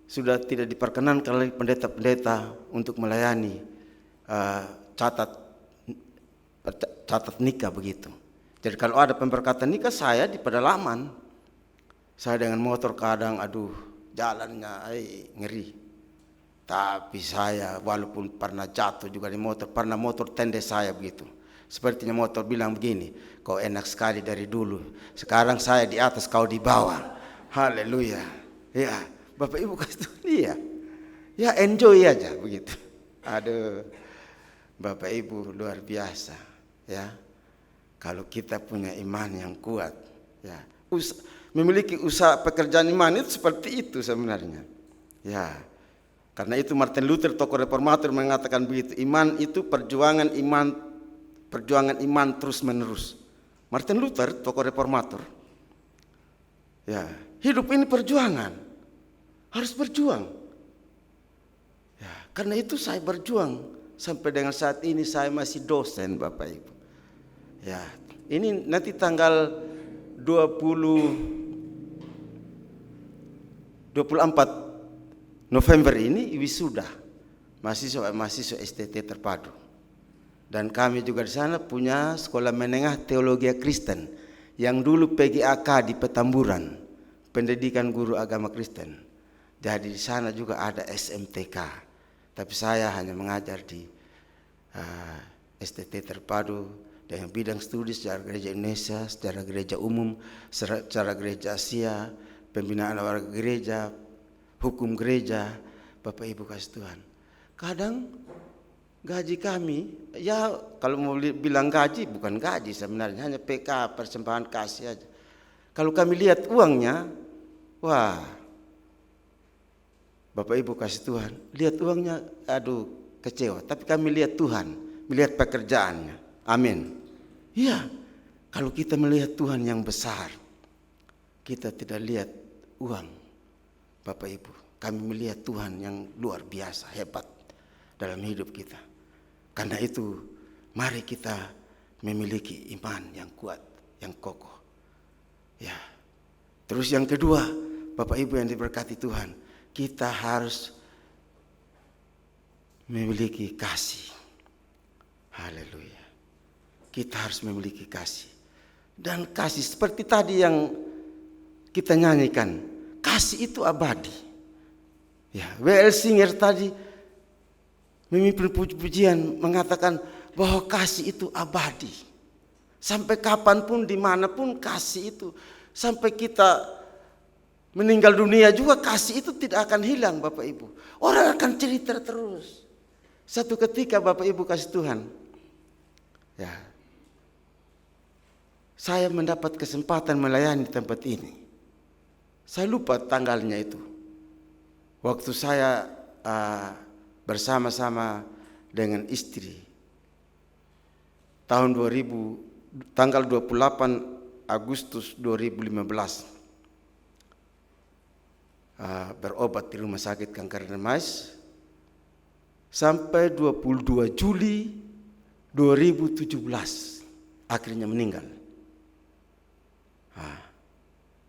sudah tidak diperkenankan oleh pendeta-pendeta untuk melayani catat nikah begitu. Jadi kalau ada pemberkatan nikah, saya di pedalaman. Saya dengan motor kadang, jalannya ngeri. Tapi saya walaupun pernah jatuh juga di motor, pernah motor tende saya begitu. Sepertinya motor bilang begini, kau enak sekali dari dulu, sekarang saya di atas, kau di bawah. Haleluya. Ya, Bapak Ibu kasih Tuhan, iya. Ya enjoy aja begitu. Aduh, Bapak Ibu luar biasa ya. Kalau kita punya iman yang kuat, ya, memiliki usaha pekerjaan iman itu seperti itu sebenarnya. Ya. Karena itu Martin Luther, tokoh reformator, mengatakan begitu, iman itu perjuangan iman terus menerus. Martin Luther, tokoh reformator. Ya, hidup ini perjuangan. Harus berjuang. Ya, karena itu saya berjuang sampai dengan saat ini. Saya masih dosen, Bapak Ibu. Ya, ini nanti tanggal 24 November ini wisuda mahasiswa STT Terpadu. Dan kami juga di sana punya sekolah menengah teologi Kristen yang dulu PGAK di Petamburan, pendidikan guru agama Kristen. Jadi di sana juga ada SMTK. Tapi saya hanya mengajar di STT Terpadu dengan bidang studi sejarah gereja Indonesia, sejarah gereja umum, sejarah gereja Asia, pembinaan warga gereja, hukum gereja. Bapak Ibu kasih Tuhan, kadang gaji kami, ya kalau mau bilang gaji, bukan gaji sebenarnya, hanya PK, persembahan kasih aja. Kalau kami lihat uangnya, wah, Bapak Ibu kasih Tuhan, lihat uangnya, kecewa. Tapi kami lihat Tuhan, melihat pekerjaannya. Amin. Iya, kalau kita melihat Tuhan yang besar, kita tidak lihat uang. Bapak Ibu, kami melihat Tuhan yang luar biasa, hebat dalam hidup kita. Karena itu, mari kita memiliki iman yang kuat, yang kokoh. Ya. Terus yang kedua, Bapak Ibu yang diberkati Tuhan, kita harus memiliki kasih. Haleluya. Kita harus memiliki kasih. Dan kasih seperti tadi yang kita nyanyikan, kasih itu abadi. Ya, W.L. Singer tadi memimpin puji-pujian mengatakan bahwa kasih itu abadi. Sampai kapanpun, dimanapun kasih itu. Sampai kita meninggal dunia juga kasih itu tidak akan hilang, Bapak Ibu. Orang akan cerita terus. Satu ketika Bapak Ibu kasih Tuhan, ya, saya mendapat kesempatan melayani di tempat ini. Saya lupa tanggalnya itu. Waktu saya bersama-sama dengan istri tahun 2000, tanggal 28 Agustus 2015 berobat di rumah sakit kanker dermis sampai 22 Juli 2017 akhirnya meninggal.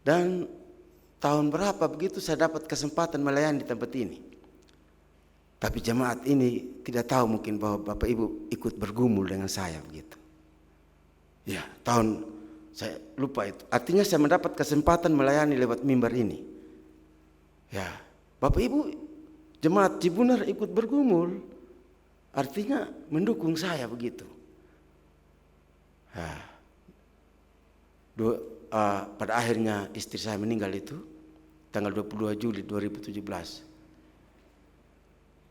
Dan tahun berapa begitu saya dapat kesempatan melayani di tempat ini. Tapi jemaat ini tidak tahu mungkin bahwa Bapak Ibu ikut bergumul dengan saya begitu. Ya, tahun saya lupa itu. Artinya saya mendapat kesempatan melayani lewat mimbar ini. Ya, Bapak Ibu jemaat Cibunar ikut bergumul. Artinya mendukung saya begitu. Pada akhirnya istri saya meninggal itu tanggal 22 Juli 2017.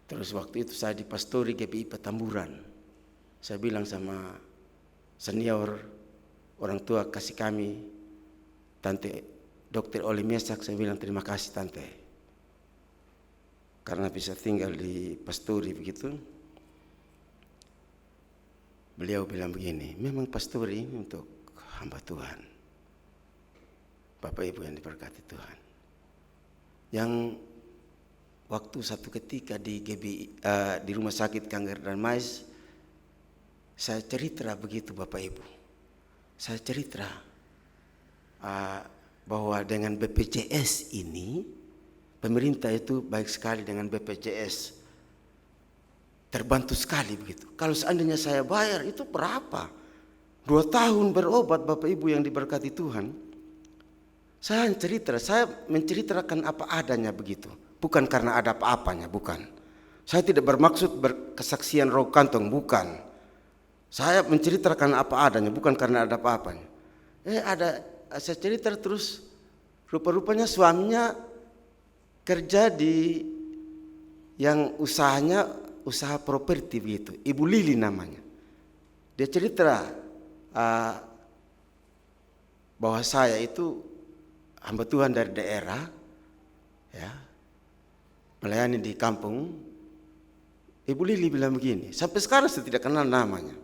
Terus waktu itu saya di pastori GPI Petamburan. Saya bilang sama senior orang tua kasih kami, Tante Dr. Oli Mesak, saya bilang terima kasih Tante. Karena bisa tinggal di pastori begitu. Beliau bilang begini, memang pastori ini untuk hamba Tuhan. Bapak Ibu yang diberkati Tuhan. Yang waktu satu ketika di di Rumah Sakit Kanker dan Mais, saya cerita begitu Bapak Ibu. Saya cerita bahwa dengan BPJS ini, pemerintah itu baik sekali dengan BPJS. Terbantu sekali begitu. Kalau seandainya saya bayar itu berapa? 2 tahun berobat Bapak Ibu yang diberkati Tuhan. Saya menceritakan apa adanya begitu. Bukan karena ada apa-apanya, bukan. Saya tidak bermaksud berkesaksian roh kantong, bukan. Saya menceritakan apa adanya, bukan karena ada apa-apanya. Saya cerita terus, rupa-rupanya suaminya kerja di yang usaha properti begitu, Ibu Lili namanya. Dia cerita bahwa saya itu hamba Tuhan dari daerah, ya, melayani di kampung. Ibu Lili bilang begini, sampai sekarang saya tidak kenal namanya.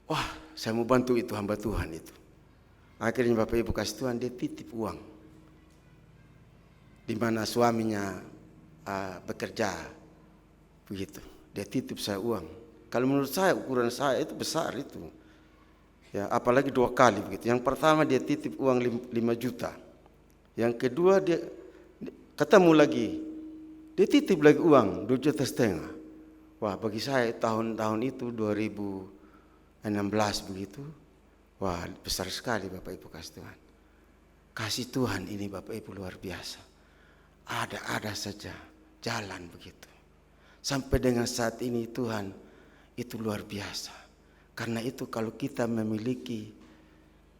Wah, saya mau bantu itu hamba Tuhan itu. Akhirnya Bapak Ibu kasih Tuhan, dia titip uang, di mana suaminya bekerja begitu. Dia titip saya uang. Kalau menurut saya ukuran saya itu besar itu. Ya, apalagi 2 kali begitu. Yang pertama dia titip uang 5 juta. Yang kedua dia ketemu lagi. Dia titip lagi uang 2,5 juta. Wah, bagi saya tahun-tahun itu 2016 begitu. Wah, besar sekali Bapak Ibu kasih Tuhan. Kasih Tuhan ini Bapak Ibu luar biasa. Ada saja jalan begitu. Sampai dengan saat ini Tuhan itu luar biasa. Karena itu kalau kita memiliki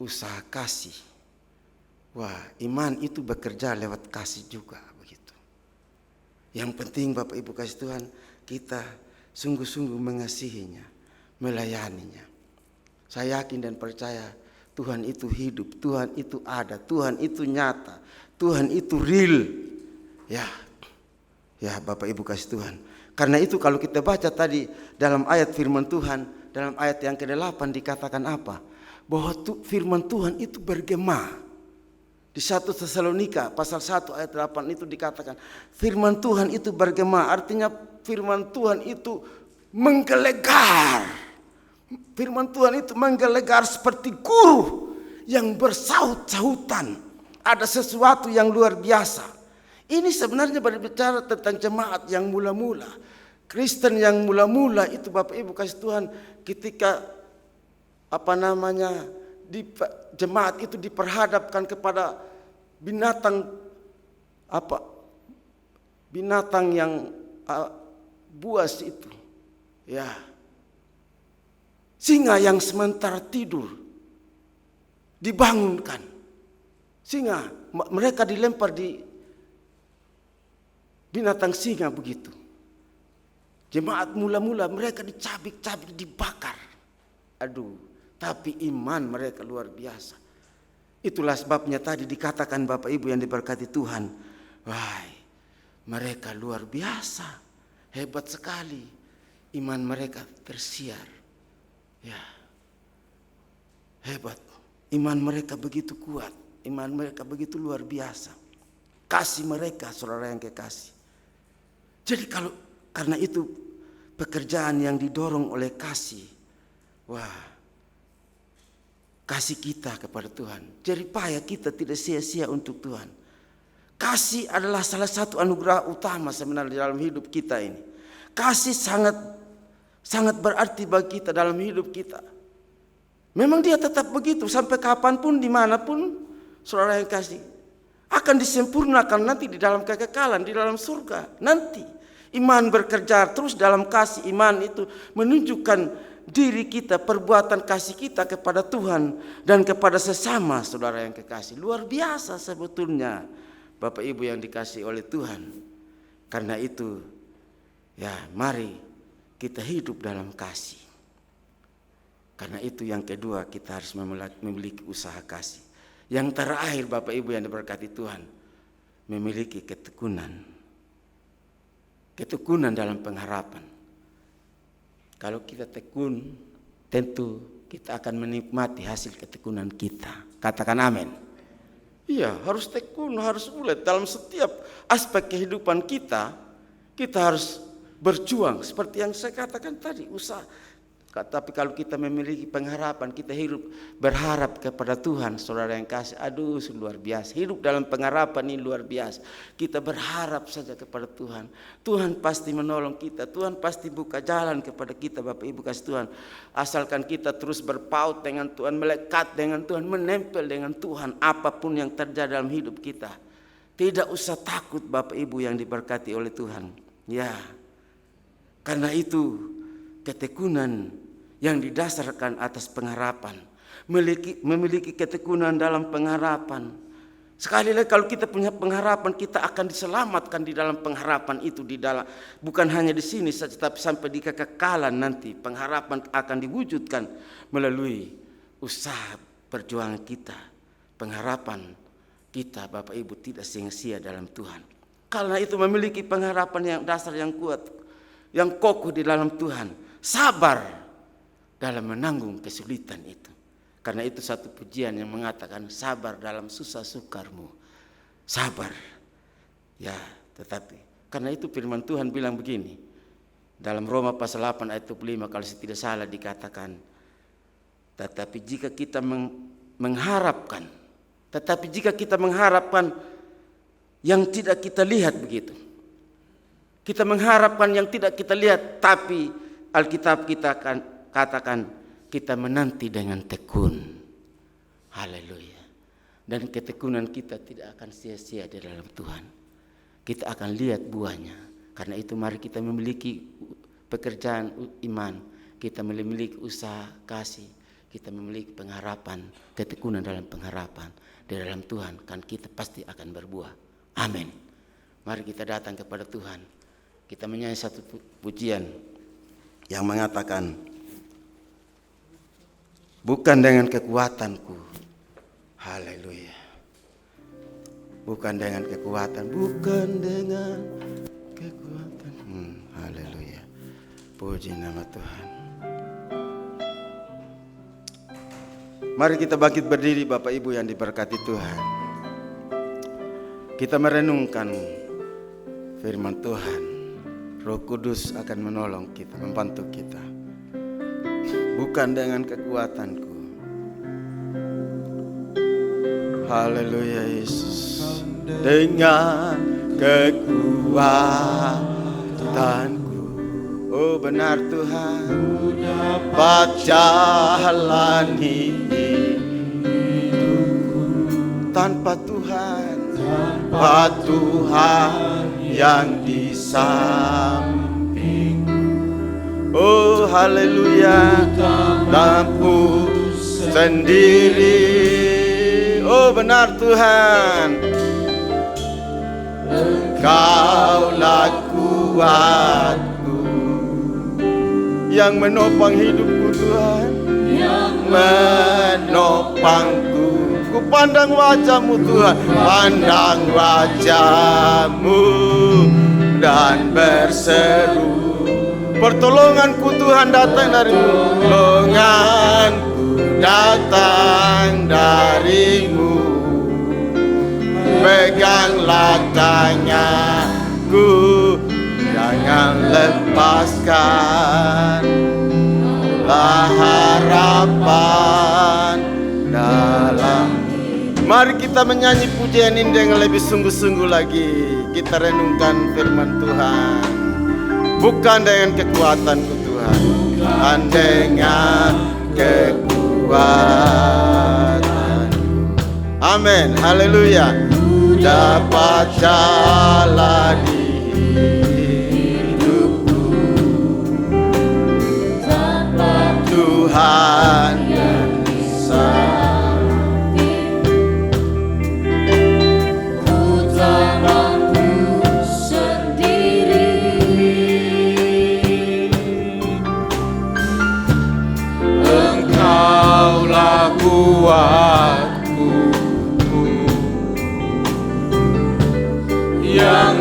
usaha kasih, wah, iman itu bekerja lewat kasih juga begitu. Yang penting Bapak Ibu kasih Tuhan, kita sungguh-sungguh mengasihinya, melayaninya. Saya yakin dan percaya Tuhan itu hidup, Tuhan itu ada, Tuhan itu nyata, Tuhan itu real. Ya Bapak Ibu kasih Tuhan. Karena itu kalau kita baca tadi dalam ayat firman Tuhan, dalam ayat yang ke-8 dikatakan apa? Bahwa firman Tuhan itu bergema. Di 1 Tesalonika pasal 1 ayat 8 itu dikatakan firman Tuhan itu bergema. Artinya firman Tuhan itu menggelegar. Firman Tuhan itu menggelegar seperti guru yang bersaut-sautan. Ada sesuatu yang luar biasa. Ini sebenarnya berbicara tentang jemaat yang mula-mula. Kristen yang mula-mula itu Bapak Ibu kasih Tuhan, ketika jemaat itu diperhadapkan kepada binatang yang buas itu. Ya. Singa yang sementara tidur dibangunkan. Singa mereka dilempar di binatang singa begitu. Jemaat mula-mula mereka dicabik-cabik, dibakar. Aduh, tapi iman mereka luar biasa. Itulah sebabnya tadi dikatakan Bapak Ibu yang diberkati Tuhan. Wah, mereka luar biasa. Hebat sekali. Iman mereka tersiar. Ya. Hebat. Iman mereka begitu kuat. Iman mereka begitu luar biasa. Kasih mereka, saudara yang kekasih. Jadi karena itu pekerjaan yang didorong oleh kasih. Wah, kasih kita kepada Tuhan. Jerih payah kita tidak sia-sia untuk Tuhan. Kasih adalah salah satu anugerah utama sebenarnya dalam hidup kita ini. Kasih sangat berarti bagi kita dalam hidup kita. Memang dia tetap begitu sampai kapanpun, dimanapun, saudara yang kasih. Akan disempurnakan nanti di dalam kekekalan, di dalam surga. Nanti iman bekerja terus dalam kasih. Iman itu menunjukkan diri kita, perbuatan kasih kita kepada Tuhan dan kepada sesama saudara yang kekasih. Luar biasa sebetulnya Bapak Ibu yang dikasih oleh Tuhan. Karena itu ya mari kita hidup dalam kasih. Karena itu yang kedua kita harus memiliki usaha kasih. Yang terakhir Bapak Ibu yang diberkati Tuhan, memiliki ketekunan. Ketekunan dalam pengharapan. Kalau kita tekun, tentu kita akan menikmati hasil ketekunan kita. Katakan amin. Iya, harus tekun, harus ulet dalam setiap aspek kehidupan kita. Kita harus berjuang seperti yang saya katakan tadi, usaha. Tapi kalau kita memiliki pengharapan, kita hidup berharap kepada Tuhan, saudara yang kasih, aduh luar biasa. Hidup dalam pengharapan ini luar biasa. Kita berharap saja kepada Tuhan. Tuhan pasti menolong kita, Tuhan pasti buka jalan kepada kita, Bapak Ibu kasih Tuhan. Asalkan kita terus berpaut dengan Tuhan, melekat dengan Tuhan, menempel dengan Tuhan, apapun yang terjadi dalam hidup kita. Tidak usah takut, Bapak Ibu yang diberkati oleh Tuhan. Ya, karena itu ketekunan yang didasarkan atas pengharapan, memiliki ketekunan dalam pengharapan. Sekali lagi, kalau kita punya pengharapan, kita akan diselamatkan di dalam pengharapan itu, di dalam, bukan hanya di sini saja, tapi sampai di kekekalan nanti. Pengharapan akan diwujudkan melalui usaha perjuangan kita. Pengharapan kita, Bapak Ibu, tidak sia-sia dalam Tuhan. Karena itu memiliki pengharapan yang dasar, yang kuat, yang kokoh di dalam Tuhan. Sabar dalam menanggung kesulitan itu. Karena itu satu pujian yang mengatakan sabar dalam susah sukarmu. Sabar. Ya, tetapi karena itu firman Tuhan bilang begini. Dalam Roma pasal 8 ayat 25 kalau saya tidak salah dikatakan. Tetapi jika kita mengharapkan yang tidak kita lihat begitu. Kita mengharapkan yang tidak kita lihat, tapi Alkitab kita akan katakan kita menanti dengan tekun. Haleluya. Dan ketekunan kita tidak akan sia-sia di dalam Tuhan. Kita akan lihat buahnya. Karena itu mari kita memiliki pekerjaan iman. Kita memiliki usaha kasih. Kita memiliki pengharapan, ketekunan dalam pengharapan. Di dalam Tuhan kan kita pasti akan berbuah. Amin. Mari kita datang kepada Tuhan. Kita menyanyi satu pujian yang mengatakan, bukan dengan kekuatanku, haleluya. Bukan dengan kekuatan, haleluya. Puji nama Tuhan. Mari kita bangkit berdiri, Bapak Ibu yang diberkati Tuhan. Kita merenungkan firman Tuhan. Roh Kudus akan menolong kita, membantu kita. Bukan dengan kekuatanku. Haleluya Yesus. Dengan kekuatanku. Oh benar Tuhan. Dapat jalani hidupku. Tanpa Tuhan. Tanpa Tuhan yang di sampingku. Oh haleluya, mampu sendiri. Oh benar Tuhan, Engkaulah kuatku, yang menopang hidupku Tuhan, yang menopangku. Ku pandang wajah-Mu Tuhan, pandang wajah-Mu dan berseru. Pertolonganku Tuhan datang dari-Mu, pertolonganku datang dari-Mu. Peganglah tanganku, jangan lepaskan. Lah harapan dalam. Mari kita menyanyi pujian ini dengan lebih sungguh-sungguh lagi. Kita renungkan firman Tuhan. Bukan dengan kekuatanku Tuhan, bukan dengan kekuatan. Amin, haleluya. Dapat jalani hidupku tanpa Tuhan yang bisa. Kuatku yang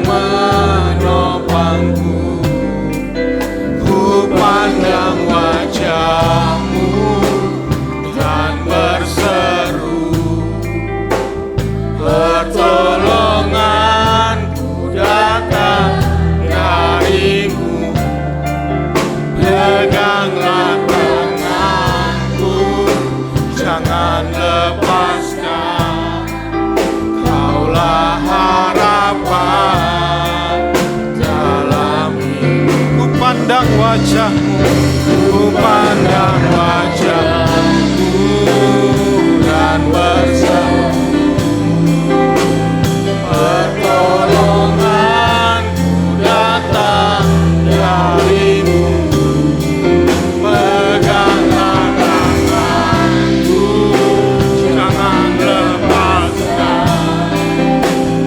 Jangan lepaskan, Kaulah harapan dalam hidup. Ku pandang wajah-Mu, ku pandang wajah-Mu dan berseru, pertolonganku datang dari-Mu. Peganglah tanganku, jangan lepaskan,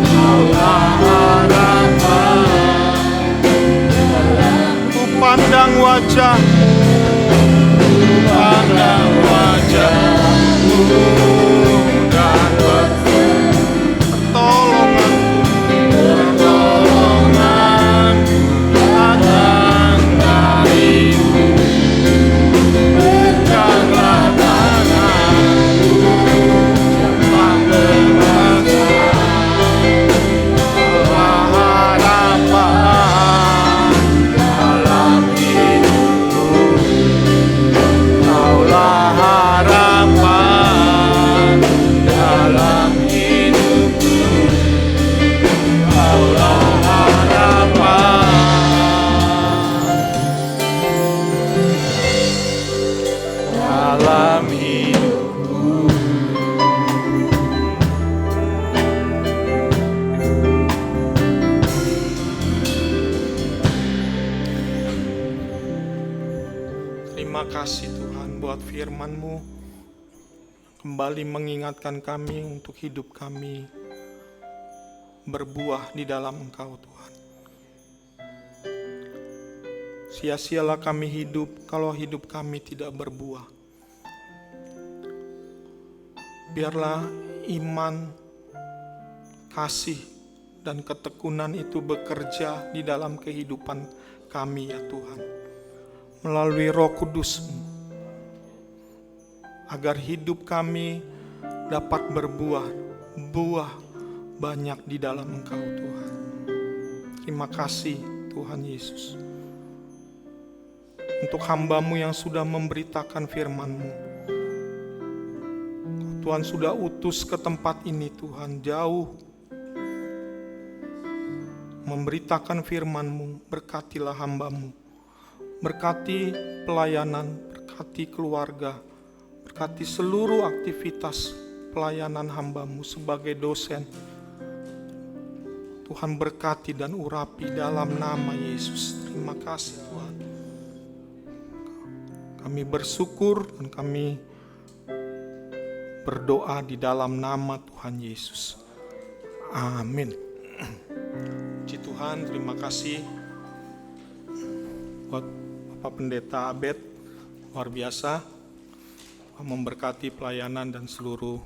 Kaulah harapan. Ku pandang wajah-Mu, ku pandang wajah-Mu dan pertolonganku datang dari-Mu. Peganglah tanganku, jangan lepaskan, Kaulah harapan dalam hidupku. Kaulah harapan dalam hidupku. Kaulah harapan dalam hidupku. Terima kasih Tuhan buat firman-Mu, kembali mengingatkan kami untuk hidup kami berbuah di dalam Engkau Tuhan. Sia-sialah kami hidup kalau hidup kami tidak berbuah. Biarlah iman, kasih, dan ketekunan itu bekerja di dalam kehidupan kami ya Tuhan. Melalui Roh Kudus-Mu, agar hidup kami dapat berbuah, buah banyak di dalam Engkau Tuhan. Terima kasih Tuhan Yesus, untuk hamba-Mu yang sudah memberitakan firman-Mu. Tuhan sudah utus ke tempat ini Tuhan, jauh memberitakan firman-Mu. Berkatilah hamba-Mu, berkati pelayanan, berkati keluarga, berkati seluruh aktivitas pelayanan hamba-Mu sebagai dosen. Tuhan berkati dan urapi dalam nama Yesus. Terima kasih Tuhan. Kami bersyukur dan kami berdoa di dalam nama Tuhan Yesus. Amin. Puji Tuhan, terima kasih buat Bapak Pendeta Abed, luar biasa, memberkati pelayanan dan seluruh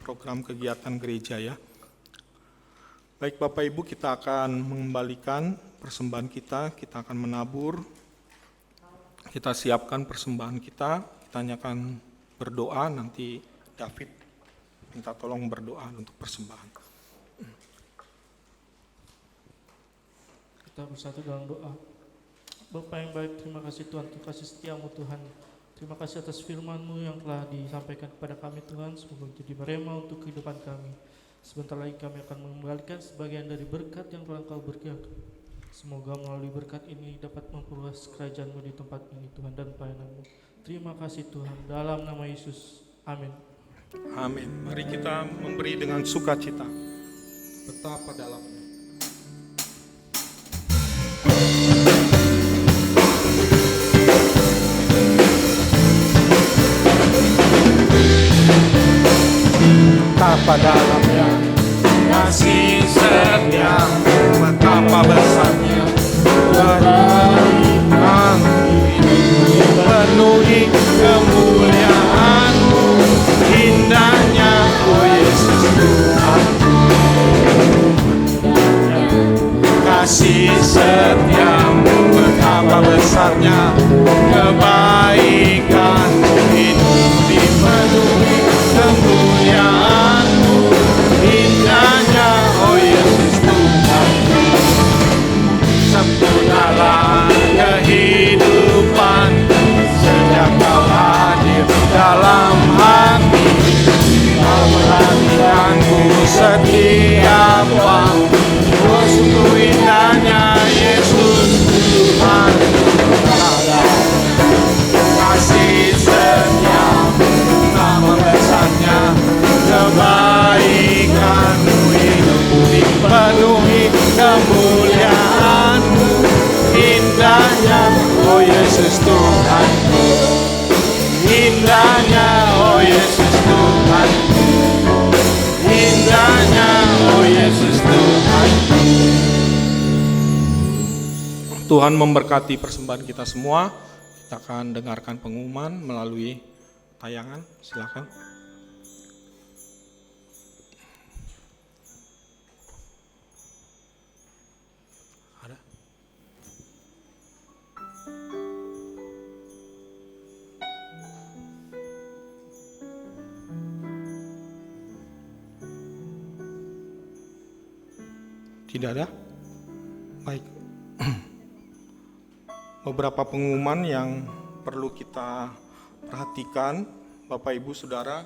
program kegiatan gereja ya. Baik Bapak Ibu, kita akan mengembalikan persembahan kita akan menabur, kita siapkan persembahan kita akan berdoa, nanti David minta tolong berdoa untuk persembahan. Kita bersatu dalam doa. Bapa yang baik, terima kasih Tuhan, terima kasih setia-Mu Tuhan. Terima kasih atas firman-Mu yang telah disampaikan kepada kami Tuhan. Semoga menjadi rema untuk kehidupan kami. Sebentar lagi kami akan mengembalikan sebagian dari berkat yang telah Engkau berikan. Semoga melalui berkat ini dapat memperluas kerajaan-Mu di tempat ini Tuhan dan pelayanan-Mu. Terima kasih Tuhan, dalam nama Yesus. Amin. Amin. Mari kita memberi dengan sukacita. Betapa dalamnya. Betapa dalamnya kasih setiamu, betapa besarnya kebaikan, penuhi kemuliaan-Mu, indahnya oh Yesus Tuhanku. Kasih setiamu, betapa besarnya kebaikan-Mu, hidup dipenuhi kemuliaan-Mu, indahnya oh Yesus Tuhanku. Sempurnalah kehidupan sejak Kau hadir dalam hati. Tuhan memberkati persembahan kita semua. Kita akan dengarkan pengumuman melalui tayangan. Silakan. Ada? Tidak ada? Baik. Beberapa pengumuman yang perlu kita perhatikan, Bapak Ibu Saudara.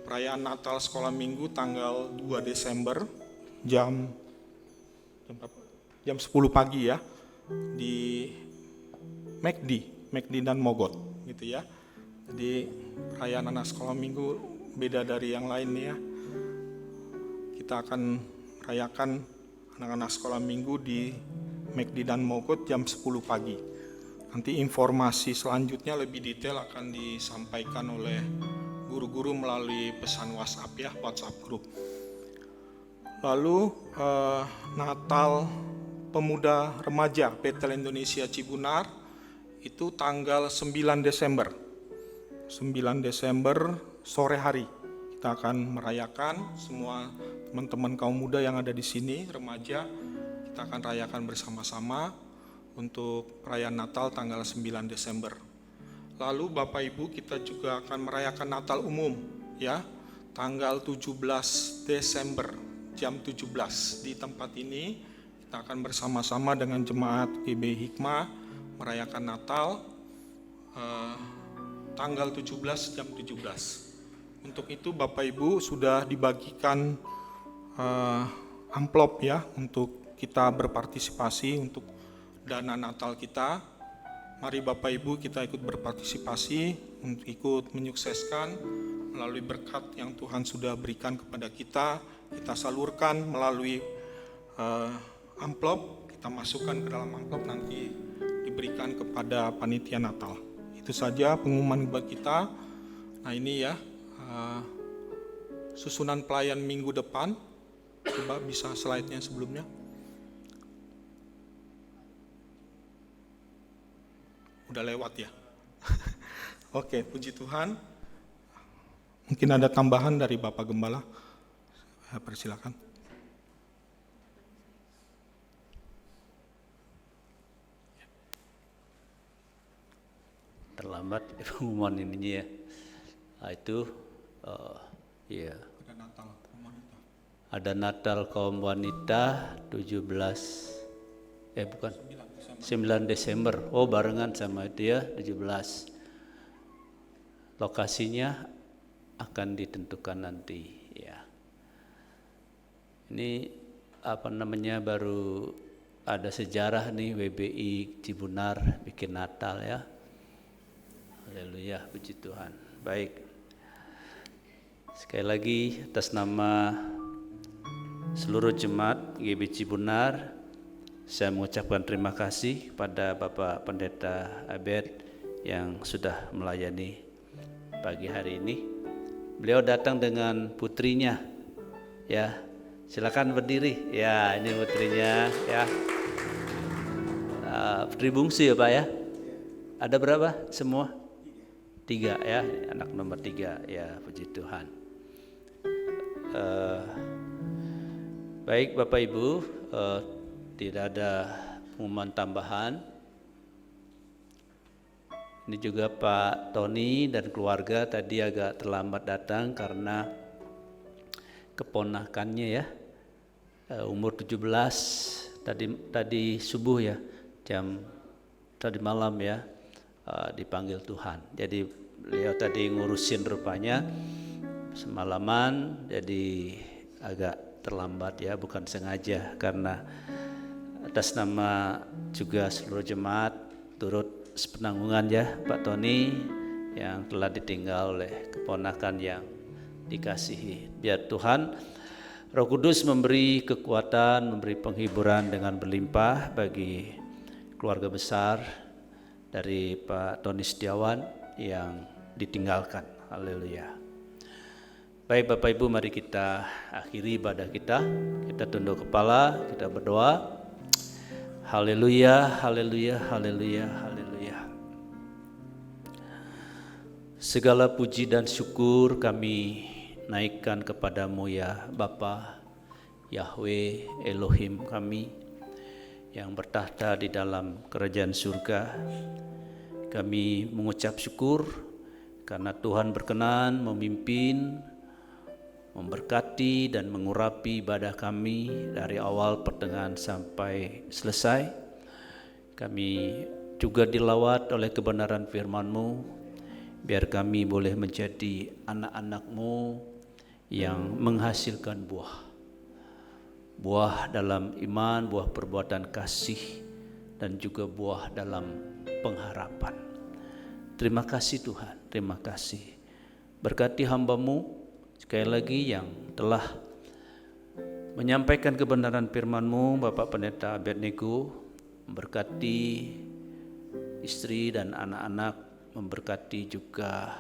Perayaan Natal Sekolah Minggu tanggal 2 Desember jam 10 pagi ya, di McD dan Mogot gitu ya. Jadi perayaan anak sekolah minggu beda dari yang lain nih ya. Kita akan merayakan anak-anak sekolah minggu di McD dan Mogot jam 10 pagi. Nanti informasi selanjutnya lebih detail akan disampaikan oleh guru-guru melalui pesan WhatsApp ya, WhatsApp group. Lalu Natal Pemuda Remaja Betel Indonesia Cibunar itu tanggal 9 Desember. 9 Desember sore hari kita akan merayakan, semua teman-teman kaum muda yang ada di sini, remaja, kita akan rayakan bersama-sama untuk perayaan Natal tanggal 9 Desember. Lalu Bapak Ibu, kita juga akan merayakan Natal umum ya, tanggal 17 Desember jam 17 di tempat ini. Kita akan bersama-sama dengan jemaat GB Hikmah merayakan Natal tanggal 17 jam 17. Untuk itu Bapak Ibu sudah dibagikan amplop ya untuk kita berpartisipasi untuk dana Natal kita. Mari Bapak Ibu kita ikut berpartisipasi untuk ikut menyukseskan melalui berkat yang Tuhan sudah berikan kepada kita. Kita salurkan melalui amplop, kita masukkan ke dalam amplop, nanti diberikan kepada panitia Natal. Itu saja pengumuman buat kita. Nah ini ya susunan pelayan minggu depan. Coba bisa slide-nya sebelumnya. Udah lewat ya. Oke, puji Tuhan. Mungkin ada tambahan dari Bapak Gembala. Persilakan. Terlambat pengumuman ininya ya. Nah, itu ya. Ada Natal kaum wanita 9 Desember. Oh, barengan sama itu ya, 17. Lokasinya akan ditentukan nanti ya. Ini baru ada sejarah nih WBI Cibunar bikin Natal ya. Haleluya, puji Tuhan. Baik. Sekali lagi atas nama seluruh jemaat GB Cibunar, saya mengucapkan terima kasih kepada Bapak Pendeta Abed yang sudah melayani pagi hari ini. Beliau datang dengan putrinya, ya. Silakan berdiri. Ya, ini putrinya, ya. Putri bungsu ya Pak ya. Ada berapa semua? 3 ya, anak nomor 3 ya, puji Tuhan. Baik Bapak Ibu, tidak ada pengumuman tambahan. Ini juga Pak Tony dan keluarga tadi agak terlambat datang karena keponakannya ya, umur 17 tadi subuh ya, tadi malam ya, dipanggil Tuhan. Jadi beliau tadi ngurusin rupanya semalaman, jadi agak terlambat ya, bukan sengaja, karena atas nama juga seluruh jemaat turut sepenanggungan ya Pak Tony yang telah ditinggal oleh keponakan yang dikasihi. Biar Tuhan Roh Kudus memberi kekuatan, memberi penghiburan dengan berlimpah bagi keluarga besar dari Pak Tony Setiawan yang ditinggalkan. Haleluya. Baik Bapak Ibu, mari kita akhiri ibadah kita. Kita tunduk kepala, kita berdoa. Haleluya, haleluya, haleluya, haleluya. Segala puji dan syukur kami naikkan kepadamu ya Bapa, Yahweh Elohim kami yang bertahta di dalam kerajaan surga. Kami mengucap syukur karena Tuhan berkenan memimpin, memberkati dan mengurapi ibadah kami dari awal pertengahan sampai selesai. Kami juga dilawat oleh kebenaran firman-Mu, biar kami boleh menjadi anak-anak-Mu yang menghasilkan buah dalam iman, buah perbuatan kasih, dan juga buah dalam pengharapan. Terima kasih Tuhan, terima kasih. Berkati hamba-Mu sekali lagi yang telah menyampaikan kebenaran firman-Mu, Bapak Pendeta Abednego, memberkati istri dan anak-anak, memberkati juga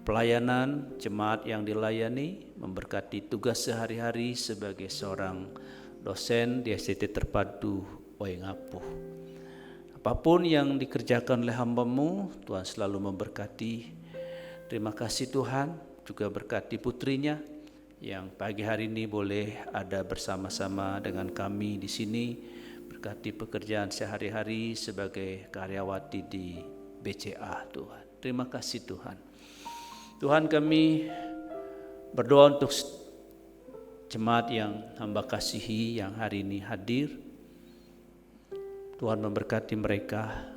pelayanan jemaat yang dilayani, memberkati tugas sehari-hari sebagai seorang dosen di SDT Terpadu Waingapuh. Apapun yang dikerjakan oleh hamba-Mu, Tuhan selalu memberkati. Terima kasih Tuhan, juga berkati putrinya yang pagi hari ini boleh ada bersama-sama dengan kami di sini, berkati pekerjaan sehari-hari sebagai karyawati di BCA Tuhan. Terima kasih Tuhan. Tuhan, kami berdoa untuk jemaat yang hamba kasihi yang hari ini hadir. Tuhan memberkati mereka,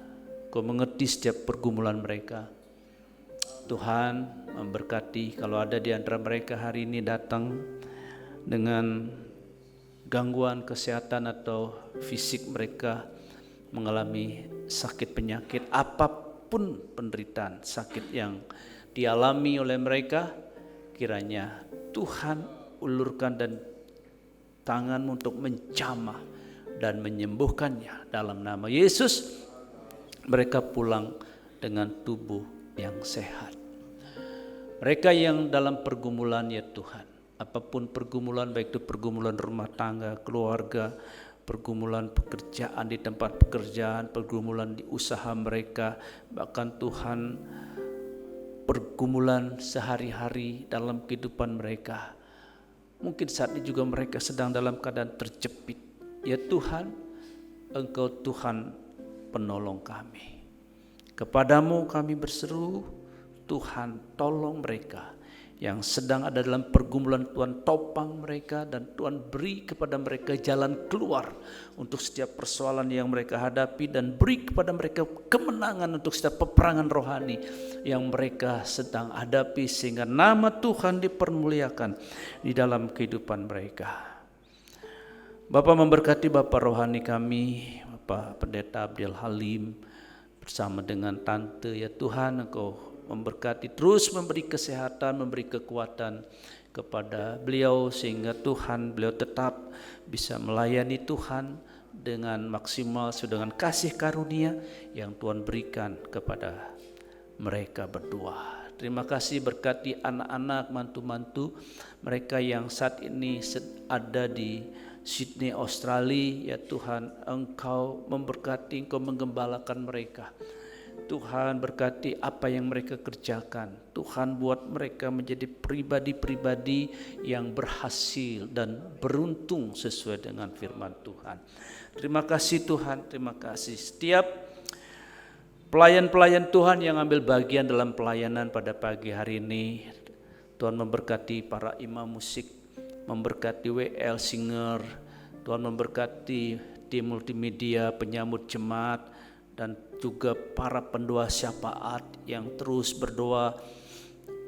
Kau mengerti setiap pergumulan mereka. Tuhan memberkati kalau ada di antara mereka hari ini datang dengan gangguan kesehatan atau fisik mereka mengalami sakit penyakit, apapun penderitaan sakit yang dialami oleh mereka, kiranya Tuhan ulurkan dan tangan-Mu untuk menjamah dan menyembuhkannya dalam nama Yesus. Mereka pulang dengan tubuh yang sehat. Mereka yang dalam pergumulan ya Tuhan, apapun pergumulan, baik itu pergumulan rumah tangga, keluarga, pergumulan pekerjaan di tempat pekerjaan, pergumulan di usaha mereka, bahkan Tuhan pergumulan sehari-hari dalam kehidupan mereka. Mungkin saat ini juga mereka sedang dalam keadaan terjepit. Ya Tuhan, Engkau Tuhan penolong kami. Kepadamu kami berseru, Tuhan tolong mereka yang sedang ada dalam pergumulan. Tuhan topang mereka dan Tuhan beri kepada mereka jalan keluar untuk setiap persoalan yang mereka hadapi, dan beri kepada mereka kemenangan untuk setiap peperangan rohani yang mereka sedang hadapi, sehingga nama Tuhan dipermuliakan di dalam kehidupan mereka. Bapak memberkati Bapak rohani kami, Bapak Pendeta Abdul Halim bersama dengan Tante ya Tuhan, Engkau memberkati, terus memberi kesehatan, memberi kekuatan kepada beliau sehingga Tuhan beliau tetap bisa melayani Tuhan dengan maksimal dengan kasih karunia yang Tuhan berikan kepada mereka berdua. Terima kasih, berkati anak-anak, mantu-mantu mereka yang saat ini ada di Sydney, Australia. Ya Tuhan, Engkau memberkati, Engkau menggembalakan mereka. Tuhan berkati apa yang mereka kerjakan. Tuhan buat mereka menjadi pribadi-pribadi yang berhasil dan beruntung sesuai dengan firman Tuhan. Terima kasih Tuhan, terima kasih. Setiap pelayan-pelayan Tuhan yang ambil bagian dalam pelayanan pada pagi hari ini, Tuhan memberkati para imam musik, memberkati WL Singer, Tuhan memberkati tim multimedia, penyambut jemaat, dan juga para pendoa syafaat yang terus berdoa.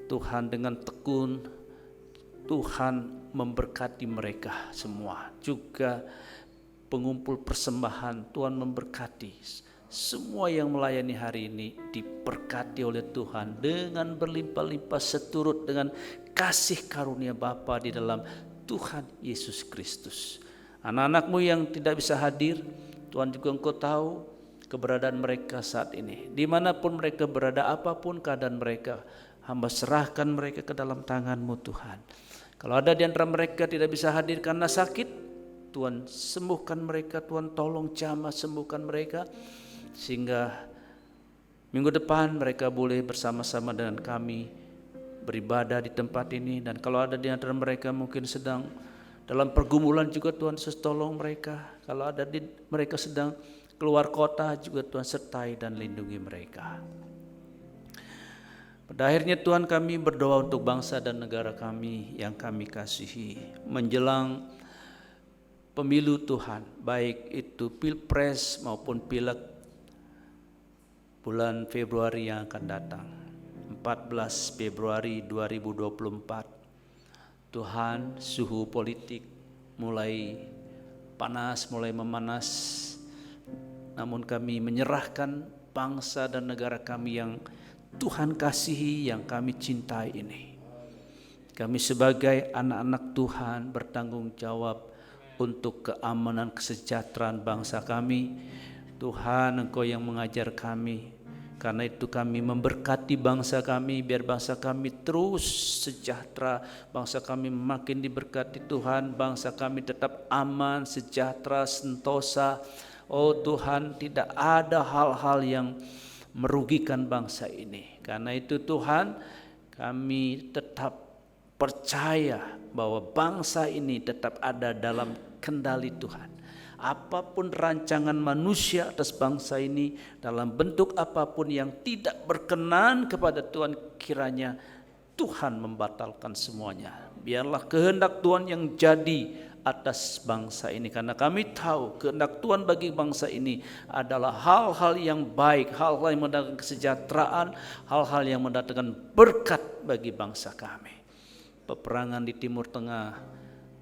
Tuhan dengan tekun, Tuhan memberkati mereka semua. Juga pengumpul persembahan, Tuhan memberkati semua yang melayani hari ini, diberkati oleh Tuhan dengan berlimpah-limpah seturut dengan kasih karunia Bapa di dalam Tuhan Yesus Kristus. Anak-anak-Mu yang tidak bisa hadir, Tuhan juga Engkau tahu keberadaan mereka saat ini. Dimanapun mereka berada, apapun keadaan mereka, hamba serahkan mereka ke dalam tangan-Mu Tuhan. Kalau ada di antara mereka tidak bisa hadir karena sakit, Tuhan sembuhkan mereka, Tuhan tolong jamah sembuhkan mereka, sehingga minggu depan mereka boleh bersama-sama dengan kami beribadah di tempat ini. Dan kalau ada di antara mereka mungkin sedang dalam pergumulan juga, Tuhan Yesus tolong mereka. Kalau ada mereka sedang keluar kota juga, Tuhan sertai dan lindungi mereka. Pada akhirnya Tuhan, kami berdoa untuk bangsa dan negara kami yang kami kasihi. Menjelang pemilu Tuhan, baik itu pilpres maupun pileg bulan Februari yang akan datang, 14 Februari 2024. Tuhan, suhu politik mulai panas, mulai memanas. Namun kami menyerahkan bangsa dan negara kami yang Tuhan kasihi, yang kami cintai ini. Kami sebagai anak-anak Tuhan bertanggung jawab untuk keamanan kesejahteraan bangsa kami. Tuhan, Engkau yang mengajar kami. Karena itu kami memberkati bangsa kami, biar bangsa kami terus sejahtera, bangsa kami makin diberkati Tuhan, bangsa kami tetap aman, sejahtera, sentosa. Oh Tuhan, tidak ada hal-hal yang merugikan bangsa ini. Karena itu Tuhan, kami tetap percaya bahwa bangsa ini tetap ada dalam kendali Tuhan. Apapun rancangan manusia atas bangsa ini dalam bentuk apapun yang tidak berkenan kepada Tuhan, kiranya Tuhan membatalkan semuanya. Biarlah kehendak Tuhan yang jadi atas bangsa ini, karena kami tahu kehendak Tuhan bagi bangsa ini adalah hal-hal yang baik, hal-hal yang mendatangkan kesejahteraan, hal-hal yang mendatangkan berkat bagi bangsa kami. Peperangan di Timur Tengah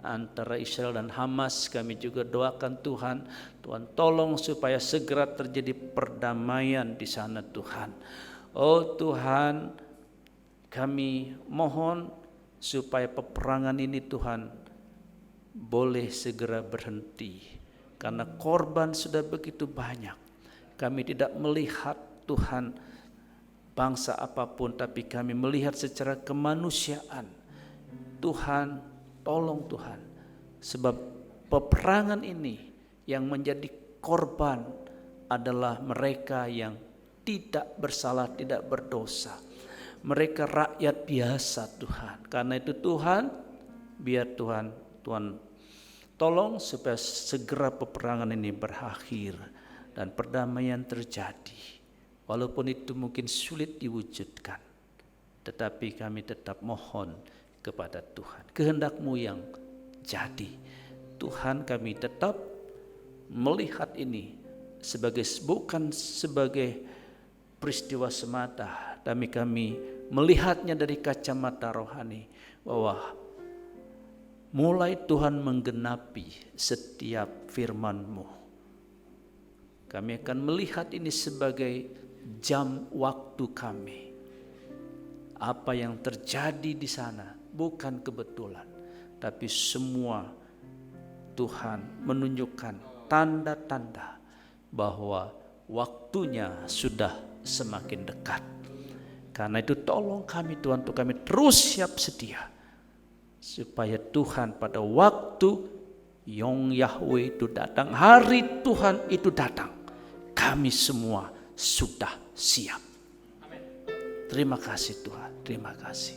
antara Israel dan Hamas, kami juga doakan Tuhan, Tuhan tolong supaya segera terjadi perdamaian di sana Tuhan. Oh Tuhan, kami mohon supaya peperangan ini Tuhan boleh segera berhenti, karena korban sudah begitu banyak. Kami tidak melihat Tuhan bangsa apapun, tapi kami melihat secara kemanusiaan. Tuhan, tolong Tuhan, sebab peperangan ini yang menjadi korban adalah mereka yang tidak bersalah, tidak berdosa. Mereka rakyat biasa Tuhan. Karena itu Tuhan, biar Tuhan tolong supaya segera peperangan ini berakhir dan perdamaian terjadi. Walaupun itu mungkin sulit diwujudkan, tetapi kami tetap mohon kepada Tuhan, kehendak-Mu yang jadi. Tuhan, kami tetap melihat ini bukan sebagai peristiwa semata, tapi kami melihatnya dari kacamata rohani, bahwa mulai Tuhan menggenapi setiap firman-Mu, kami akan melihat ini sebagai jam waktu kami. Apa yang terjadi di sana bukan kebetulan, tapi semua Tuhan menunjukkan tanda-tanda bahwa waktunya sudah semakin dekat. Karena itu tolong kami Tuhan, untuk kami terus siap sedia, supaya Tuhan pada waktu Yom Yahweh itu datang, hari Tuhan itu datang, kami semua sudah siap. Terima kasih Tuhan, terima kasih.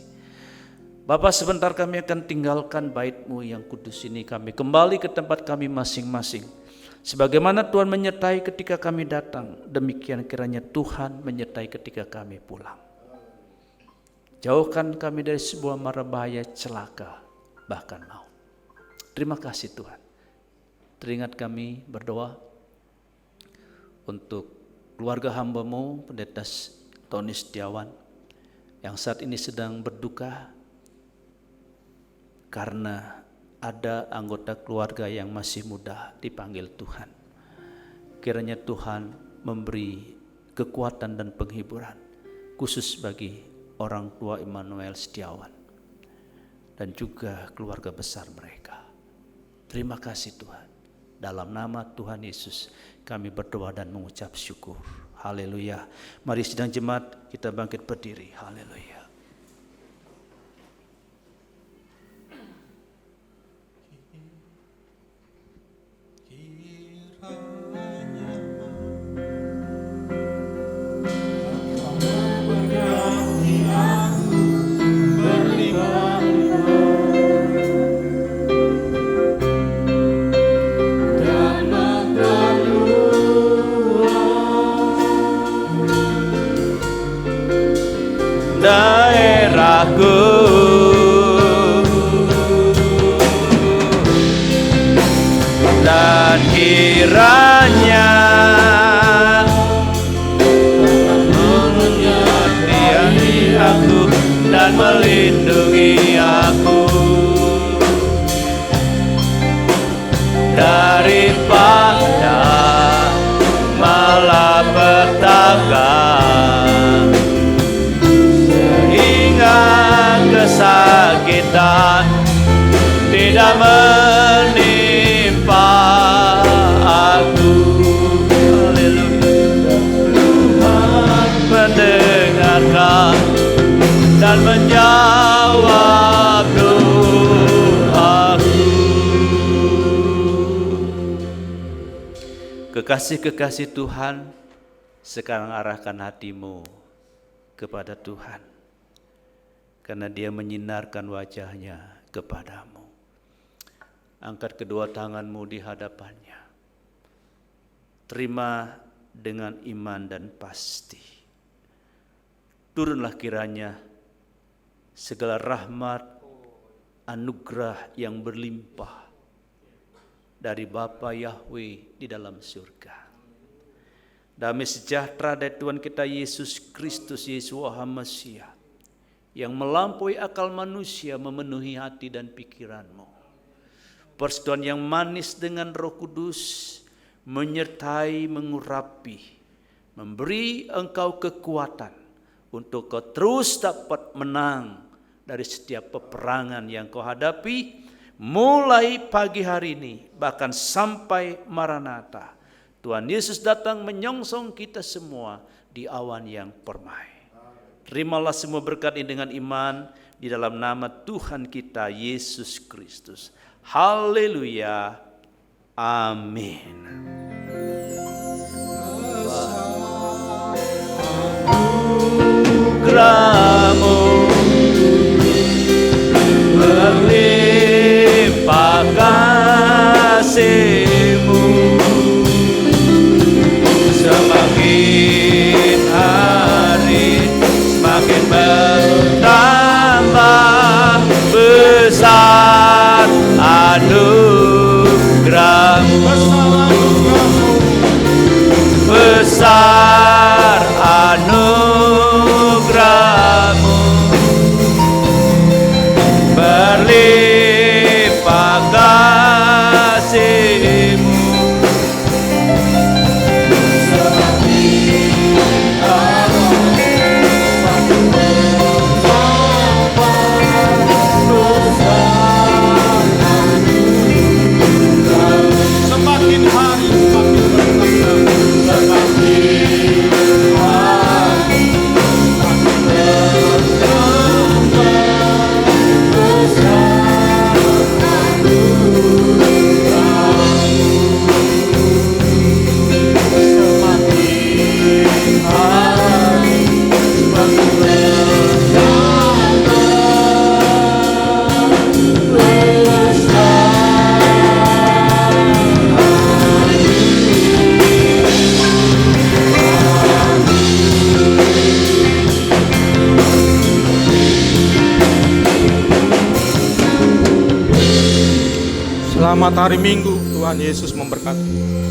Bapak, sebentar kami akan tinggalkan bait-Mu yang kudus ini, kami kembali ke tempat kami masing-masing. Sebagaimana Tuhan menyertai ketika kami datang, demikian kiranya Tuhan menyertai ketika kami pulang. Jauhkan kami dari sebuah mara bahaya, celaka, bahkan maut. Terima kasih Tuhan. Teringat kami berdoa untuk keluarga hamba-Mu, Pendeta Tony Setiawan, yang saat ini sedang berduka karena ada anggota keluarga yang masih muda dipanggil Tuhan. Kiranya Tuhan memberi kekuatan dan penghiburan khusus bagi orang tua Immanuel Setiawan dan juga keluarga besar mereka. Terima kasih Tuhan. Dalam nama Tuhan Yesus kami berdoa dan mengucap syukur. Haleluya. Mari sidang jemaat kita bangkit berdiri. Haleluya. dan tidak menimpa aku. Haleluya. Tuhan mendengarkan dan menjawab doaku. Kekasih-kekasih Tuhan, sekarang arahkan hatimu kepada Tuhan, karena Dia menyinarkan wajahnya kepadamu. Angkat kedua tanganmu di hadapannya. Terima dengan iman dan pasti. Turunlah kiranya segala rahmat, anugerah yang berlimpah dari Bapa Yahweh di dalam surga. Damai sejahtera dari Tuhan kita Yesus Kristus, Yeshua HaMasiah, yang melampaui akal manusia memenuhi hati dan pikiranmu. Persekutuan yang manis dengan Roh Kudus menyertai, mengurapi, memberi engkau kekuatan untuk kau terus dapat menang dari setiap peperangan yang kau hadapi, mulai pagi hari ini bahkan sampai Maranatha. Tuhan Yesus datang menyongsong kita semua di awan yang permai. Terimalah semua berkat ini dengan iman di dalam nama Tuhan kita Yesus Kristus. Haleluya. Amin. Anugerahmu berlimpah kasih-Mu, semakin hari semakin bertambah besar anugerahmu, besar anugerahmu, berlimpah kasih-Mu. Semakin hari semakin Selamat hari Minggu, Tuhan Yesus memberkati.